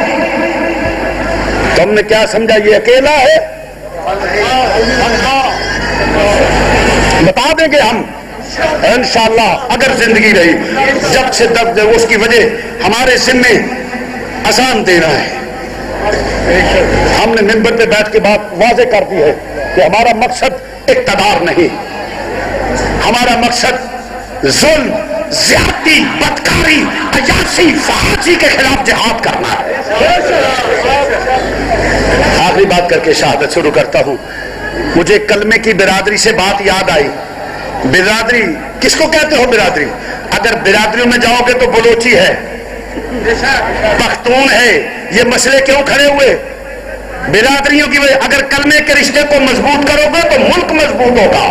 تم نے کیا سمجھا یہ اکیلا ہے؟ بتا دیں گے ہم انشاءاللہ اگر زندگی رہی. جب سے اس کی وجہ ہمارے ذمے اذان دینا ہے. ہم نے منبر پہ بیٹھ کے بات واضح کر دی ہے کہ ہمارا مقصد اقتدار نہیں، ہمارا مقصد ظلم، زیادتی، بدکاری، عیاشی، فحاشی کے خلاف جہاد کرنا ہے۔ آخری بات کر کے شہادت شروع کرتا ہوں۔ مجھے کلمے کی برادری سے بات یاد آئی۔ برادری کس کو کہتے ہو؟ برادری، اگر برادریوں میں جاؤ گے تو بلوچی ہے، پختون ہے، یہ مسئلے کیوں کھڑے ہوئے؟ برادریوں کی وجہ۔ اگر کلمے کے رشتے کو مضبوط کرو گے تو ملک مضبوط ہوگا۔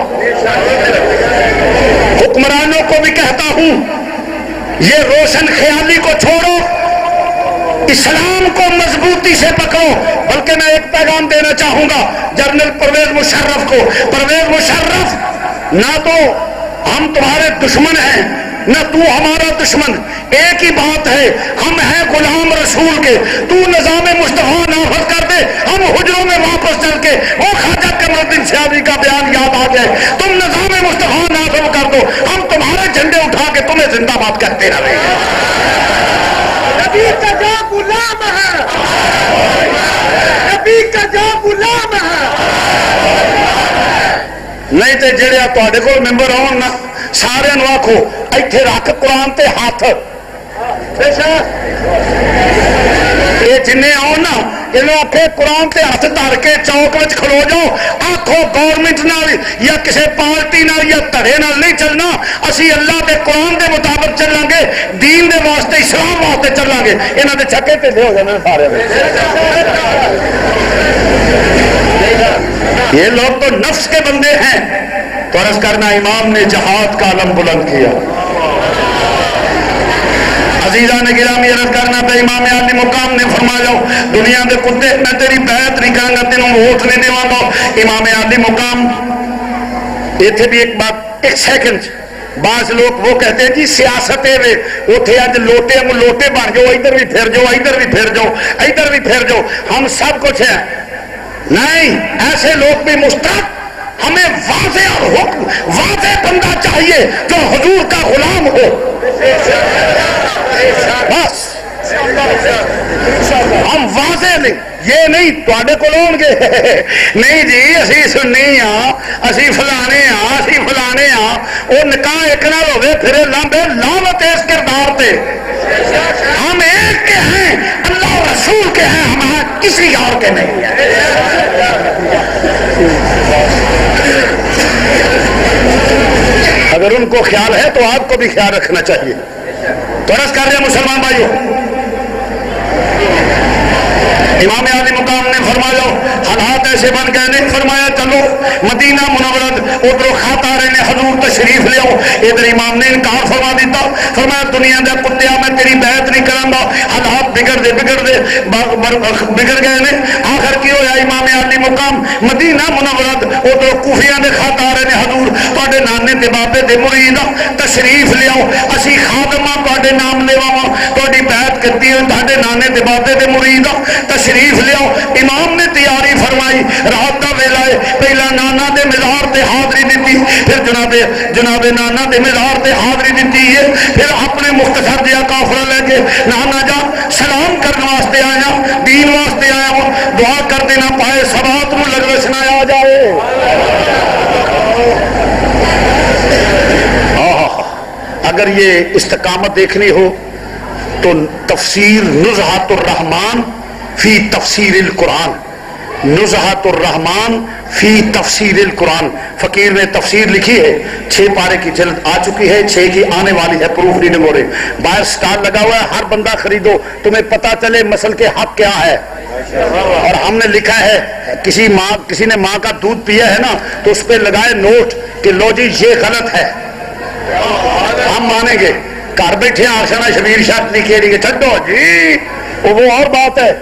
حکمرانوں کو بھی کہتا ہوں، یہ روشن خیالی کو چھوڑو، اسلام کو مضبوطی سے پکڑو۔ بلکہ میں ایک پیغام دینا چاہوں گا جنرل پرویز مشرف کو۔ پرویز مشرف، نہ تو ہم تمہارے دشمن ہیں نہ تو ہمارا دشمن، ایک ہی بات ہے، ہم ہیں غلام رسول کے۔ تو نظام مصطفیٰ نافذ کر دے، ہم حجروں میں واپس چل کے وہ خواجہ قمر الدین سیاسی کا بیان یاد آ جائے، تم نظام مصطفیٰ نافذ کر دو، ہم تمہارے جھنڈے اٹھا کے تمہیں زندہ باد کرتے رہیں گے۔ نبی کا جو غلام ہے، نبی کا جو غلام ہے۔ نہیں تے جڑے تواڈے کول ممبر آن نا، سارے نو آکھو ایتھے رکھ قرآن تے ہاتھ، یہ جنے آن نا انہوں آکھے قرآن تے ہاتھ دھر کے چوک وچ کھلو جاؤ، آکھو گورنمنٹ نال یا کسی پارٹی نال یا دھڑے نال نہیں چلنا، اسی اللہ دے قرآن دے مطابق چلیں گے، دین دے واسطے، اسلام واسطے چلیں گے۔ انہاں دے چھکے تے ہو جانے سارے۔ یہ لوگ تو نفس کے بندے ہیں۔ تو عرض کرنا، امام نے جہاد کا علم بلند کیا۔ عزیزان گرامی، عرض کرنا پہ امام عالی مقام نے فرمایا دنیا دے کتے میں تیری بیعت نہیں کروں گا، تینوں ووٹ نہیں دیواں گا۔ امام عالی مقام، ایتھے بھی ایک بات، ایک سیکنڈ، بعض لوگ وہ کہتے ہیں جی سیاست ہے، اتھے اج لوٹے ہم لوٹے بن جاؤ، ادھر بھی پھر جاؤ، ادھر بھی پھر جاؤ، ادھر بھی پھر جاؤ، ہم سب کچھ ہیں۔ نہیں، ایسے لوگ بھی مستحق، ہمیں واضح اور حکم، واضح بندہ چاہیے جو حضور کا غلام ہو، بس ہم واضح نہیں، یہ نہیں تواڈے کول آن گے نہیں جی اسی سنی ہاں، اسی فلانے ہاں، اسی فلانے ہاں، وہ نکاح ایک نال ہوئے پھرے لامبے لعنت اس کردار تے۔ ہم ایک کے ہیں، اللہ رسول کے ہیں، ہم کسی اور کے نہیں ہیں۔ اگر ان کو خیال ہے تو آپ کو بھی خیال رکھنا چاہیے۔ تو عرض کر رہے ہیں مسلمان بھائیوں، امام عالی مقام نے فرمایا حالات ایسے بن گئے، نہیں فرمایا چلو مدینہ منورت، ادھر خط آ رہے نے حضور تشریف لے آؤ، ادھر امام نے انکار فرما دیتا، فرمایا دنیا دے کتیا میں تیری بیعت نہیں کروں گا۔ حالات بگڑ دے بگڑ گئے نے، آخر کی ہویا امام عالی مقام مدینہ منورت، ادھر کوفیاں دے خط آ رہے نے حضور تواڈے نانے تے بابے دے مرید تشریف لے آؤ، اسی خادماں تواڈے نام لیواں، تواڈی بیعت کرتی ہے، تواڈے نانے تے بابے دے مرید تشریف لے آؤ۔ امام نے تیاری فرمائی، رات دا ویلا ہے، پہلا نانا دے مزار تے حاضری دیتی، پھر جناب نانا دے مزار تے حاضری دیتی ہے، پھر اپنے مختصر جہا قافلہ لے کے نانا جا سلام کرنے واسطے آیا، دین واسطے آیا ہوں، دعا کر دینا پائے سبات نو لگوش نہ آ جائے۔ اگر یہ استقامت دیکھنی ہو تو تفسیر نزہۃ الرحمن فی تفسیر القرآن، نزہۃ الرحمن فی تفسیر القرآن، فقیر نے تفسیر لکھی ہے، 6 پارے کی جلد آ چکی ہے، 6 کی آنے والی ہے، پروف ریڈنگ ہو رہے، باہر سٹال لگا ہوا ہے، ہر بندہ خریدو، تمہیں پتا چلے مسل کے حق کیا ہے۔ اور ہم نے لکھا ہے، کسی نے ماں کا دودھ پیا ہے نا تو اس پہ لگائے نوٹ کہ لو جی یہ غلط ہے، ہم مانیں گے۔ گھر بیٹھے آشنا شبیر شاہ لکھے لیے چھڈو جی، وہ اور بات ہے،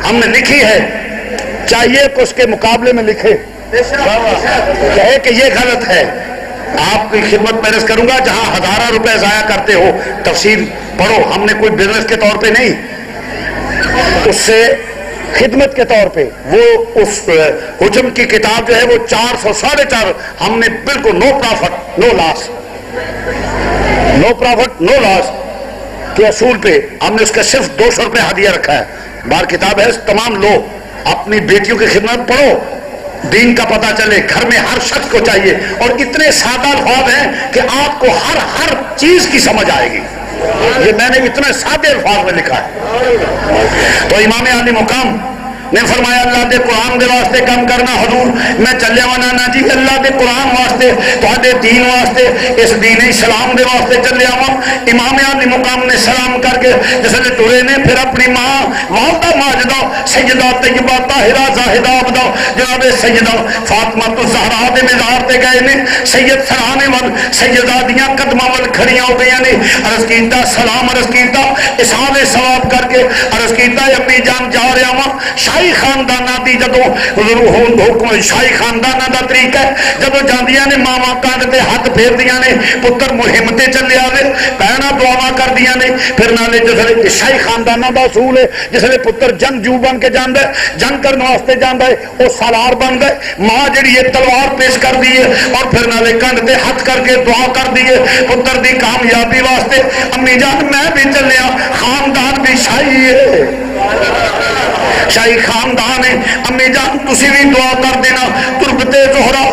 ہم نے لکھی ہے، چاہیے کہ اس کے مقابلے میں لکھے، کہے کہ یہ غلط ہے۔ آپ کی خدمت میں عرض کروں گا، جہاں 1000 روپے ضائع کرتے ہو تفسیر پڑھو، ہم نے کوئی بزنس کے طور پہ نہیں، اس سے خدمت کے طور پہ، وہ اس حجم کی کتاب جو ہے وہ 400 450 ہم نے بالکل نو پرافٹ نو لاس، نو پرافٹ نو لاس کے اصول پہ ہم نے اس کا صرف 200 روپے ہدیہ رکھا ہے، بار کتاب ہے تمام لو، اپنی بیٹیوں کی خدمت پڑھو، دین کا پتہ چلے، گھر میں ہر شخص کو چاہیے، اور اتنے سادہ الفاظ ہیں کہ آپ کو ہر چیز کی سمجھ آئے گی، یہ میں نے اتنے سادے الفاظ میں لکھا ہے۔ تو امام عالی مقام نے فرمایا اللہ دے قرآن دے واسطے کام کرنا، حضور میں چلے وا نانا جی اللہ دے قرآن واسطے، تہاڈے دین واسطے، اس دین اسلام دے واسطے چلے آواں۔ امام علی مقام نے سلام کر کے جس نے ٹرے نے، پھر اپنی ماں والدہ ماجدہ سیدہ طیبہ طاہرہ زاہدہ عبدہ جناب سیدہ فاطمہ الزہرا دے مزار تے گئے نے، سید سرانے ول سیدہ دیاں قدماں ول کھڑیاں ہو گئیاں نے، عرض کیتا سلام عرض کیتا اصحاب ثواب کر کے عرض کیتا اپنی جان جا رہا ہاں۔ شاہی خاندانہ دی جدو حکم شاہی خاندانہ دا طریقہ ہے، جدو جاندیاں نے ماما کانڈ تے ہاتھ پھیر دیاں نے، پتر مہم تے چلے آوے، بہنا دعا کر دیاں نے، پھر نالے جسے شاہی خاندانہ دا اصول ہے، جسے پتر جنگ جو بن کے جاندا ہے، جنگ کرنے واسطے جاندا ہے، وہ سالار بن گئے، ماں جڑی ہے تلوار پیش کر دی ہے، اور پھر نالے کانڈ تے ہاتھ کر کے دعا کر دی ہے پتر دی کامیابی واسطے۔ امی جان میں بھی چلیا، خاندان بھی شاہی ہے، شاہی خاندان ہے، امی جان تسی بھی دعا کر دینا۔ تربتے زہرا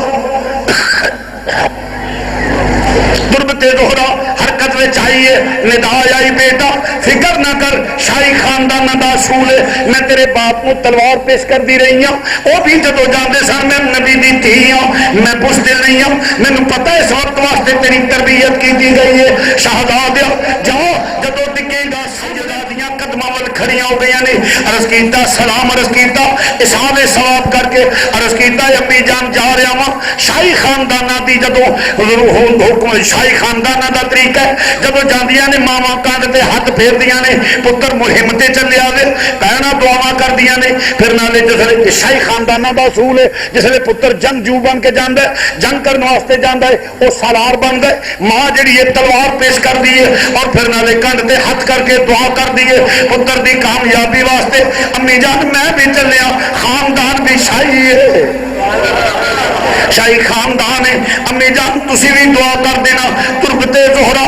تربتے زہرا حرکت میں چاہیے، ندا آئی بیٹا فکر نہ کر، شاہی خاندان دا اصول ہے، میں تیرے باپ کو تلوار پیش کر دی رہی ہوں، وہ بھی جدو جاندے سن میں نبی دی تھی ہوں، میں بزدل نہیں ہوں، میں نے پتہ ہے اس وقت واسطے تیری تربیت کی گئی ہے، شہزادہ جاؤ جدو دکھے گا سجدہ دیاں قدماں ول کھڑیاں ہو گئیاں نے، عرض کیتا سلام عرض کیتا اصحاب ثواب کر کے عرض کیتا اپنی جان جا رہا ہاں۔ شاہی خاندانہ دی جدو حکم شاہی خاندانہ دا طریقہ ہے، جدو جاندیاں نے ماما کانڈ تے ہاتھ پھیر دیاں نے، پتر مہم تے چلے آوے، بہنا دعا کر دیاں نے، پھر نالے جسے شاہی خاندانہ دا اصول ہے، جسے پتر جنگ جو بن کے جاندا ہے، جنگ کرنے واسطے جاندا ہے، وہ سالار بن گئے، ماں جڑی ہے تلوار پیش کر دی ہے، اور پھر نالے کانڈ تے ہاتھ کر کے دعا کر دی ہے پتر دی کامیابی واسطے۔ امی جان میں بھی چلیا، خاندان بھی شاہی ہے، شاہی خاندان ہے، امی جان تسی بھی دعا کر دینا۔ تربتے زہرا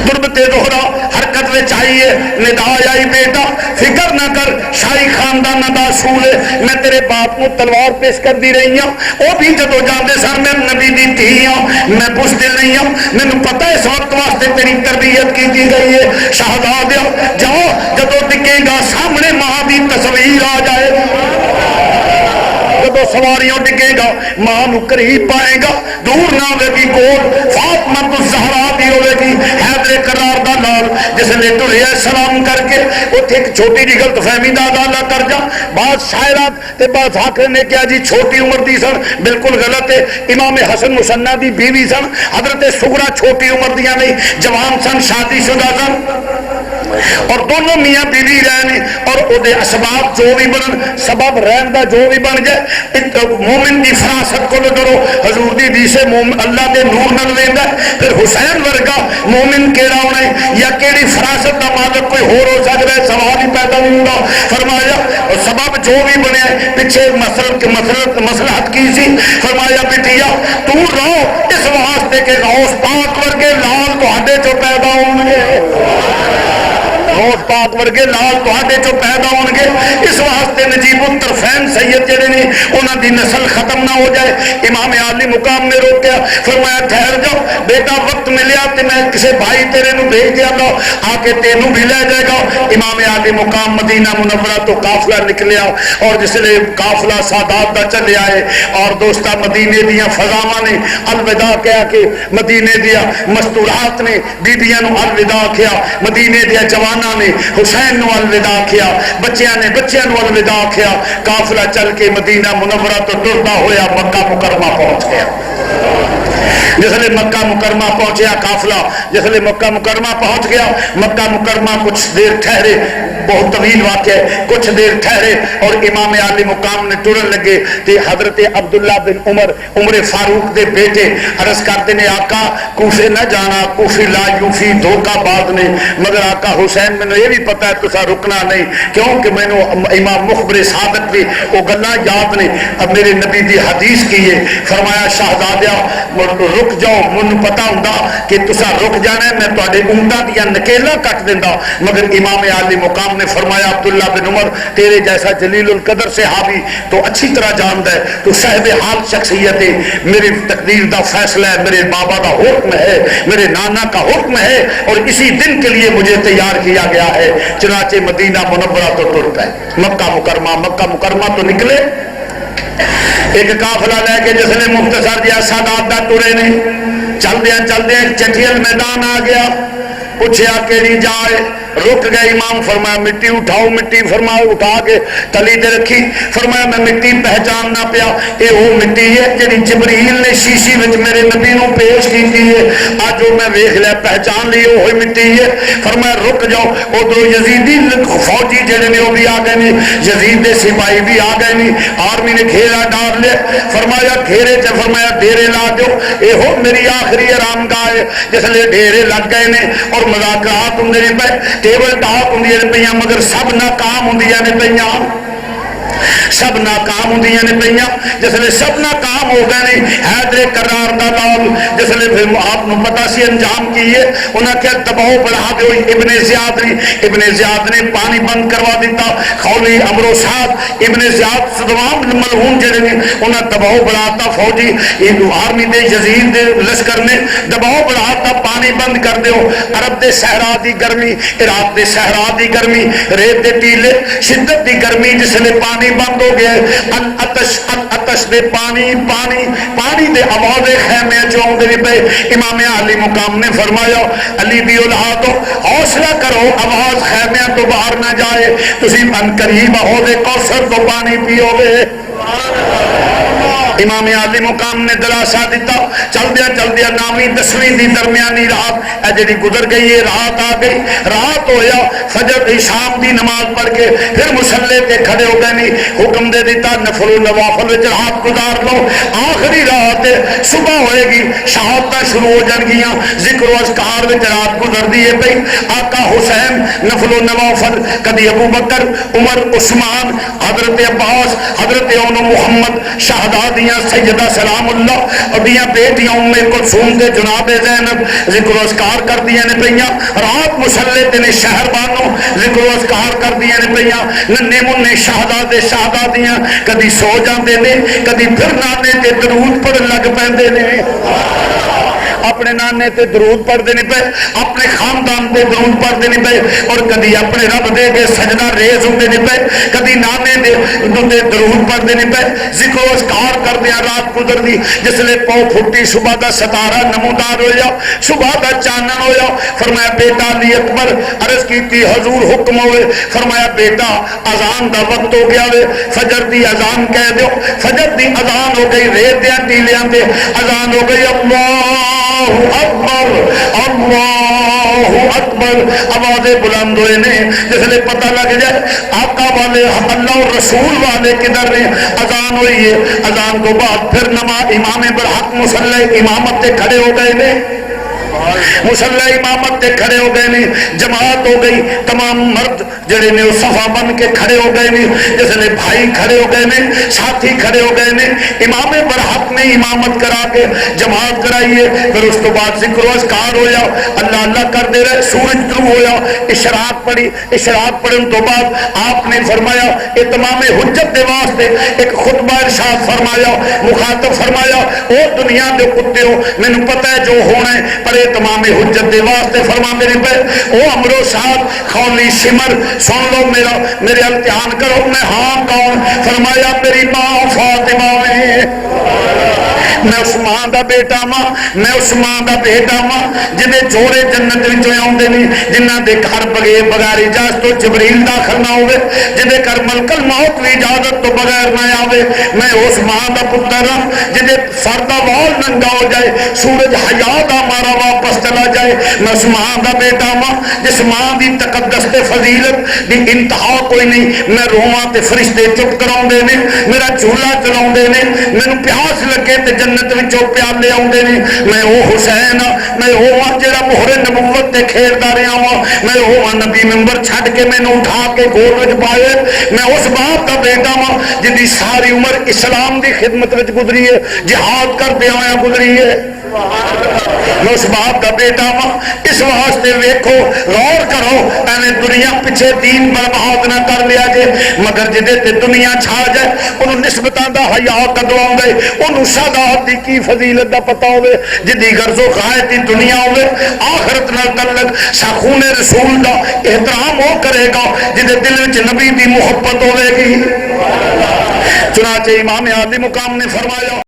تربتے زہرا حرکت میں چاہیے، ندا آئی بیٹا فکر نہ کر، شاہی خاندانہ دا اصول ہے، میں تیرے باپ کو تلوار پیش کر دی رہی ہوں، وہ بھی جدو جاندے سن میں نبی دی تھی ہوں، میں بزدل نہیں ہوں، میں نے پتہ ہے اس وقت واسطے تیری تربیت کی گئی ہے، شہزادہ جاؤ جدو دکھے گا سامنے ماں دی تصویر آ جائے، جدو سواریوں ڈگے گا ماں نو قریب پائے گا، دور نہ ہوے گی کول، فاطمہ الزہرا دی ہوے گی، حیدر کرار دا لال جس نے ٹرے سلام کر کے اوتھے ایک چھوٹی جی غلط فہمی دا ادالہ کر جا، بعض شاعرات تے بعض حاکم نے کہا جی چھوٹی عمر دی سن، بالکل غلط ہے، امام حسن مصنع دی بیوی سن، حضرت سغرا چھوٹی عمر دیاں نہیں، جوان سن، شادی شدہ سن، اور دونوں میاں بیوی رہنے، اور او دے اسباب جو بھی بنن، سبب رہن دا جو بھی بن جائے، مومن دی فراست کو ڈرو، حضور دی حدیث اللہ دے نور نال ویندا، پھر حسین ورگا مومن کیڑا ہونا ہے یا کیڑی فراست دا مالک کوئی ہور ہو سکتا ہے، سوال ہی پیدا نہیں ہوگا۔ فرمایا سبب جو بھی بنیا پیچھے مصلحت کی سی، فرمایا بیٹیا تو رہو اس واسطے کہ غوث پاک ورگے لال تہاڈے چوں پیدا ہون گے، غوث پاک ورگے لال تہاڈے چوں پیدا ہون گے، اس واسطے نجیب الطرفین سید جڑے نے انہاں دی نسل ختم نہ ہو جائے۔ امام عالی مقام نے روکیا، فرمایا ٹھہر جاؤ بیٹا، وقت ملیا تے میں کسے بھائی تیرے نو بھیج دیا گا، آ کے تینوں بھی لے جائے گا۔ امام عالی مقام مدینہ منورہ تو قافلہ نکلیا، اور جس نے قافلہ سادات دا چلے آئے، اور دوستا مدینے دیاں فضاواں نے الوداع کہا کہ مدینے دیا مستورات نے بیبیاں نو الوداع کیا، مدینے دیا جواناں نے حسین نو الوداع کیا، بچیاں نے بچیاں نو الوداع کیا، قافلہ چل کے مدینہ منورہ تو ٹرتا ہویا مکہ مکرمہ پہنچ گیا۔ جسے مکہ مکرمہ پہنچیا قافلہ، جسے مکہ مکرمہ پہنچ گیا، مکہ مکرمہ کچھ دیر ٹھہرے، بہت طویل واقعہ ہے. کچھ دیر ٹھہرے اور امام عالی مقام نے ٹرن لگے تے حضرت عبداللہ بن عمر فاروق دے بیٹے عرض کرتے نے آقا کوفے نہ جانا, کوفی لا یوفی دھوکہ باز نے, مگر آقا حسین میں یہ بھی پتا ہے تسا رکنا نہیں, کیونکہ میں نے امام مخبر صادق بھی وہ گلاں یاد نے. اب میرے نبی دی حدیث کی ہے, فرمایا شہزادیا رک جاؤ, من پتا ہوں کہ تسا رک جانا ہے, میں تواڈے اونٹاں دیا نکیلا کٹ دیندا. مگر امام عالی مقام نے فرمایا عبداللہ بن عمر تیرے جیسا جلیل القدر صحابی تو اچھی طرح جانتا ہے, تو صاحب حال شخصیت ہے, میری تقدیر دا فیصلہ ہے, میرے بابا کا حکم ہے, میرے نانا کا حکم ہے, اور اسی دن کے لیے مجھے تیار کیا گیا ہے. چنانچہ مدینہ منورہ تو ٹر پائے, مکہ مکرمہ تو نکلے. ایک قافلہ لے کے جس نے مختصر جہا سادات دا ٹرے نے, چلدیا چٹھیل میدان آ گیا. پوچھا کیڑی جائے, رک گئے. امام فرمایا مٹی اٹھاؤ, مٹی فرمایا اٹھا کے تلی دے رکھی. فرمایا میں مٹی پہچاننا پیا, یہ وہ مٹی ہے جی جبریل نے شیشی وچ میرے نبی نو پیش کی ہے, اج وہ میں ویکھ لیا پہچان لی وہی مٹی ہے. فرمایا رک جاؤ, ادھر یزیدی فوجی جڑے نے وہ بھی آ گئے, یزید دے سپاہی بھی آ گئے, آرمی نے گھیرا ڈال لیا. فرمایا گھیرے چ فرمایا ڈیرے لا دو, یہ میری آخری آرام گاہ ہے. جس لیے ڈیرے لگ گئے نے اور مذاکرات ہوں نے پہ, ٹیبل ٹاک ہوں پہ, مگر سب ناکام ہوں نے پہ, سب ناکام ہوں نے پہ. جس نے سب ناکام ہو گئے نہیں, حیدر کرار دا لال جس نے پھر آپ کو پتا سی انجام کیے, انہاں کیا دباؤ بڑھا دو. ابن زیاد نے پانی بند کروا دیتا. خولی امرو سعد ابن زیاد تمام ملعون جڑے نے انہاں دباؤ بڑھاتا. فوجی آرمی دے یزید دے لشکر نے دباؤ بڑھاتا, پانی بند کر دیو. عرب دے صحرا دی گرمی, عراق دے صحرا دی گرمی, ریت دے ٹیلے, شدت دی گرمی, جس نے پانی بند ہو گئے. اتش دے پانی دے آواز خیمے چون دے پہ. امام علی مقام نے فرمایا علی دی اولاد حوصلہ کرو, آواز خیمے تو باہر نہ جائے, تسی ان قریب حوض کوثر تو پانی پیو گے. امام عالی مقام نے دلاسا دیتا. چلدیا نامی 10ویں دی درمیانی رات جڑی گزر گئی ہے, رات آ گئی. رات ہویا, فجر شام دی نماز پڑھ کے پھر مسلے تے کھڑے ہو گئے نہیں. حکم دے دیتا نفل و نوافل وچ رات گزار لو, آخری رات صبح ہوئے گی, شہادتاں شروع ہو جان گیاں, ذکر و اذکار وچ رات گزر دی ہے پئی. آقا حسین نفل و نوافل, کدی ابو بکر, عمر, عثمان, حضرت عباس, حضرت اونو محمد, شہداء سیدہ سلام اللہ اور دیاں بیٹیاں ام کلثوم تے جناب زینب ذکر و اذکار کر دیاں نے پئیاں. رات مسلے تے نے شہر بانو ذکر و اذکار کر دیاں نے پئیاں. ننے منے شہداء تے شہداء دیاں کدی سو جاندے نے, کدی پھر نانے تے درود پڑھن لگ پیندے نے. اپنے نانے تے درود پڑھتے نہیں پے, اپنے خاندان تے درود پڑھتے نہیں پے, اور کدی اپنے رب دے کے سجدہ ریز ہوتے نہیں پے, کدی نانے دے درود پڑھتے نہیں پے. ذکر و اذکار کر دیا رات گزر دی. جس لے پو پھٹی, صبح دا ستارہ نمودار ہویا, صبح دا چانن ہویا. فرمایا بیٹا علی اکبر, عرض کی حضور حکم ہوئے. فرمایا بیٹا اذان دا وقت ہو گیا وے, فجر دی اذان کہہ دیو. فجر دی اذان ہو گئی, ریت دیاں ٹیلیاں تے اذان ہو گئی. اللہ اکبر, اللہ اکبر, آوازیں بلند ہوئے نے. جس لئے پتہ لگ جائے آقا والے, اللہ اور رسول والے کدھر نے. اذان ہوئی ہے, اذان کو بعد پھر نماز امام برحق مصلی امامت تے کھڑے ہو گئے نے, مصلی امامت تے کھڑے ہو گئے نے. جماعت ہو گئی, تمام مرد جڑے نے صفا بن کے کھڑے ہو گئے نے. جس نے بھائی کھڑے ہو گئے نے, ساتھی کھڑے ہو گئے نے. امام برحق نے امامت کرا کے جماعت کرائی ہے. پھر اس تو بعد ذکر و اذکار ہویا, اللہ اللہ کر دے رہے. سورج طلوع ہویا, اشراق پڑھی. اشراق پڑھن تو بعد آپ نے فرمایا اتمام حجت دے واسطے ایک خطبہ ارشاد فرمایا. مخاطب فرمایا او دنیا دے کتے ہو, مینوں پتہ ہے جو ہونا ہے, پر تمام حجت دے واسطے فرما میرے پہ او امرو ساتھ خولی سمر سن لو میرے امتحان کرو. میں ہاں کون؟ فرمایا میری ماں فاطمہ میں, میں اس ماں دا بیٹا ماں، میں اس ماں دا بیٹا ماں جدے جوڑے جنت وچوں آوندے نے، جنہاں دے گھر بغیر اجازت تو جبریل داخل نہ ہوئے، جدے گھر ملک الموت بھی اجازت تو بغیر نہ آوے۔ میں اس ماں دا پتر ہاں جدے سر دا وال ننگا ہو جائے، سورج حیا دا مارا واپس چلا جائے۔ میں اس ماں دا بیٹا ماں جس ماں دی تقدس تے فضیلت دی انتہا کوئی نہیں۔ میں رواں تے فرشتے چپ کراؤندے نے، میرا جھولا چلاؤندے نے، مینوں پیاس لگے تے جنت وچوں پیالے آؤندے نے۔ میں او حسین ہاں، میں او ہاں جڑا مہر نبوت تے کھیلدا رہیا ہاں، میں او ہاں نبی ممبر چھڈ کے مینوں اٹھا کے گود وچ پائے۔ میں اس باپ دا بیٹا ہاں جدی ساری عمر اسلام دی خدمت وچ گزری ہے، جہاد کردے ہویا گزری ہے۔ میں اس باپ کا بیٹا ہاں، اس واسطے ویکھو غور کرو، ایویں دنیا پیچھے دین برباد نہ کر لیا جے، مگر جدے تے دنیا چھا جائے انہوں نسبتاں دا حیا کدو آوندے، انہوں شہادت دی کی فضیلت دا پتہ ہوے، جدی غرض و غایت دی دنیا ہوے آخرت نال تعلق ساخون رسول دا احترام ہو کرے گا جدے دل وچ نبی دی محبت ہوے گی۔ چنانچہ امام عالی مقام نے فرمایا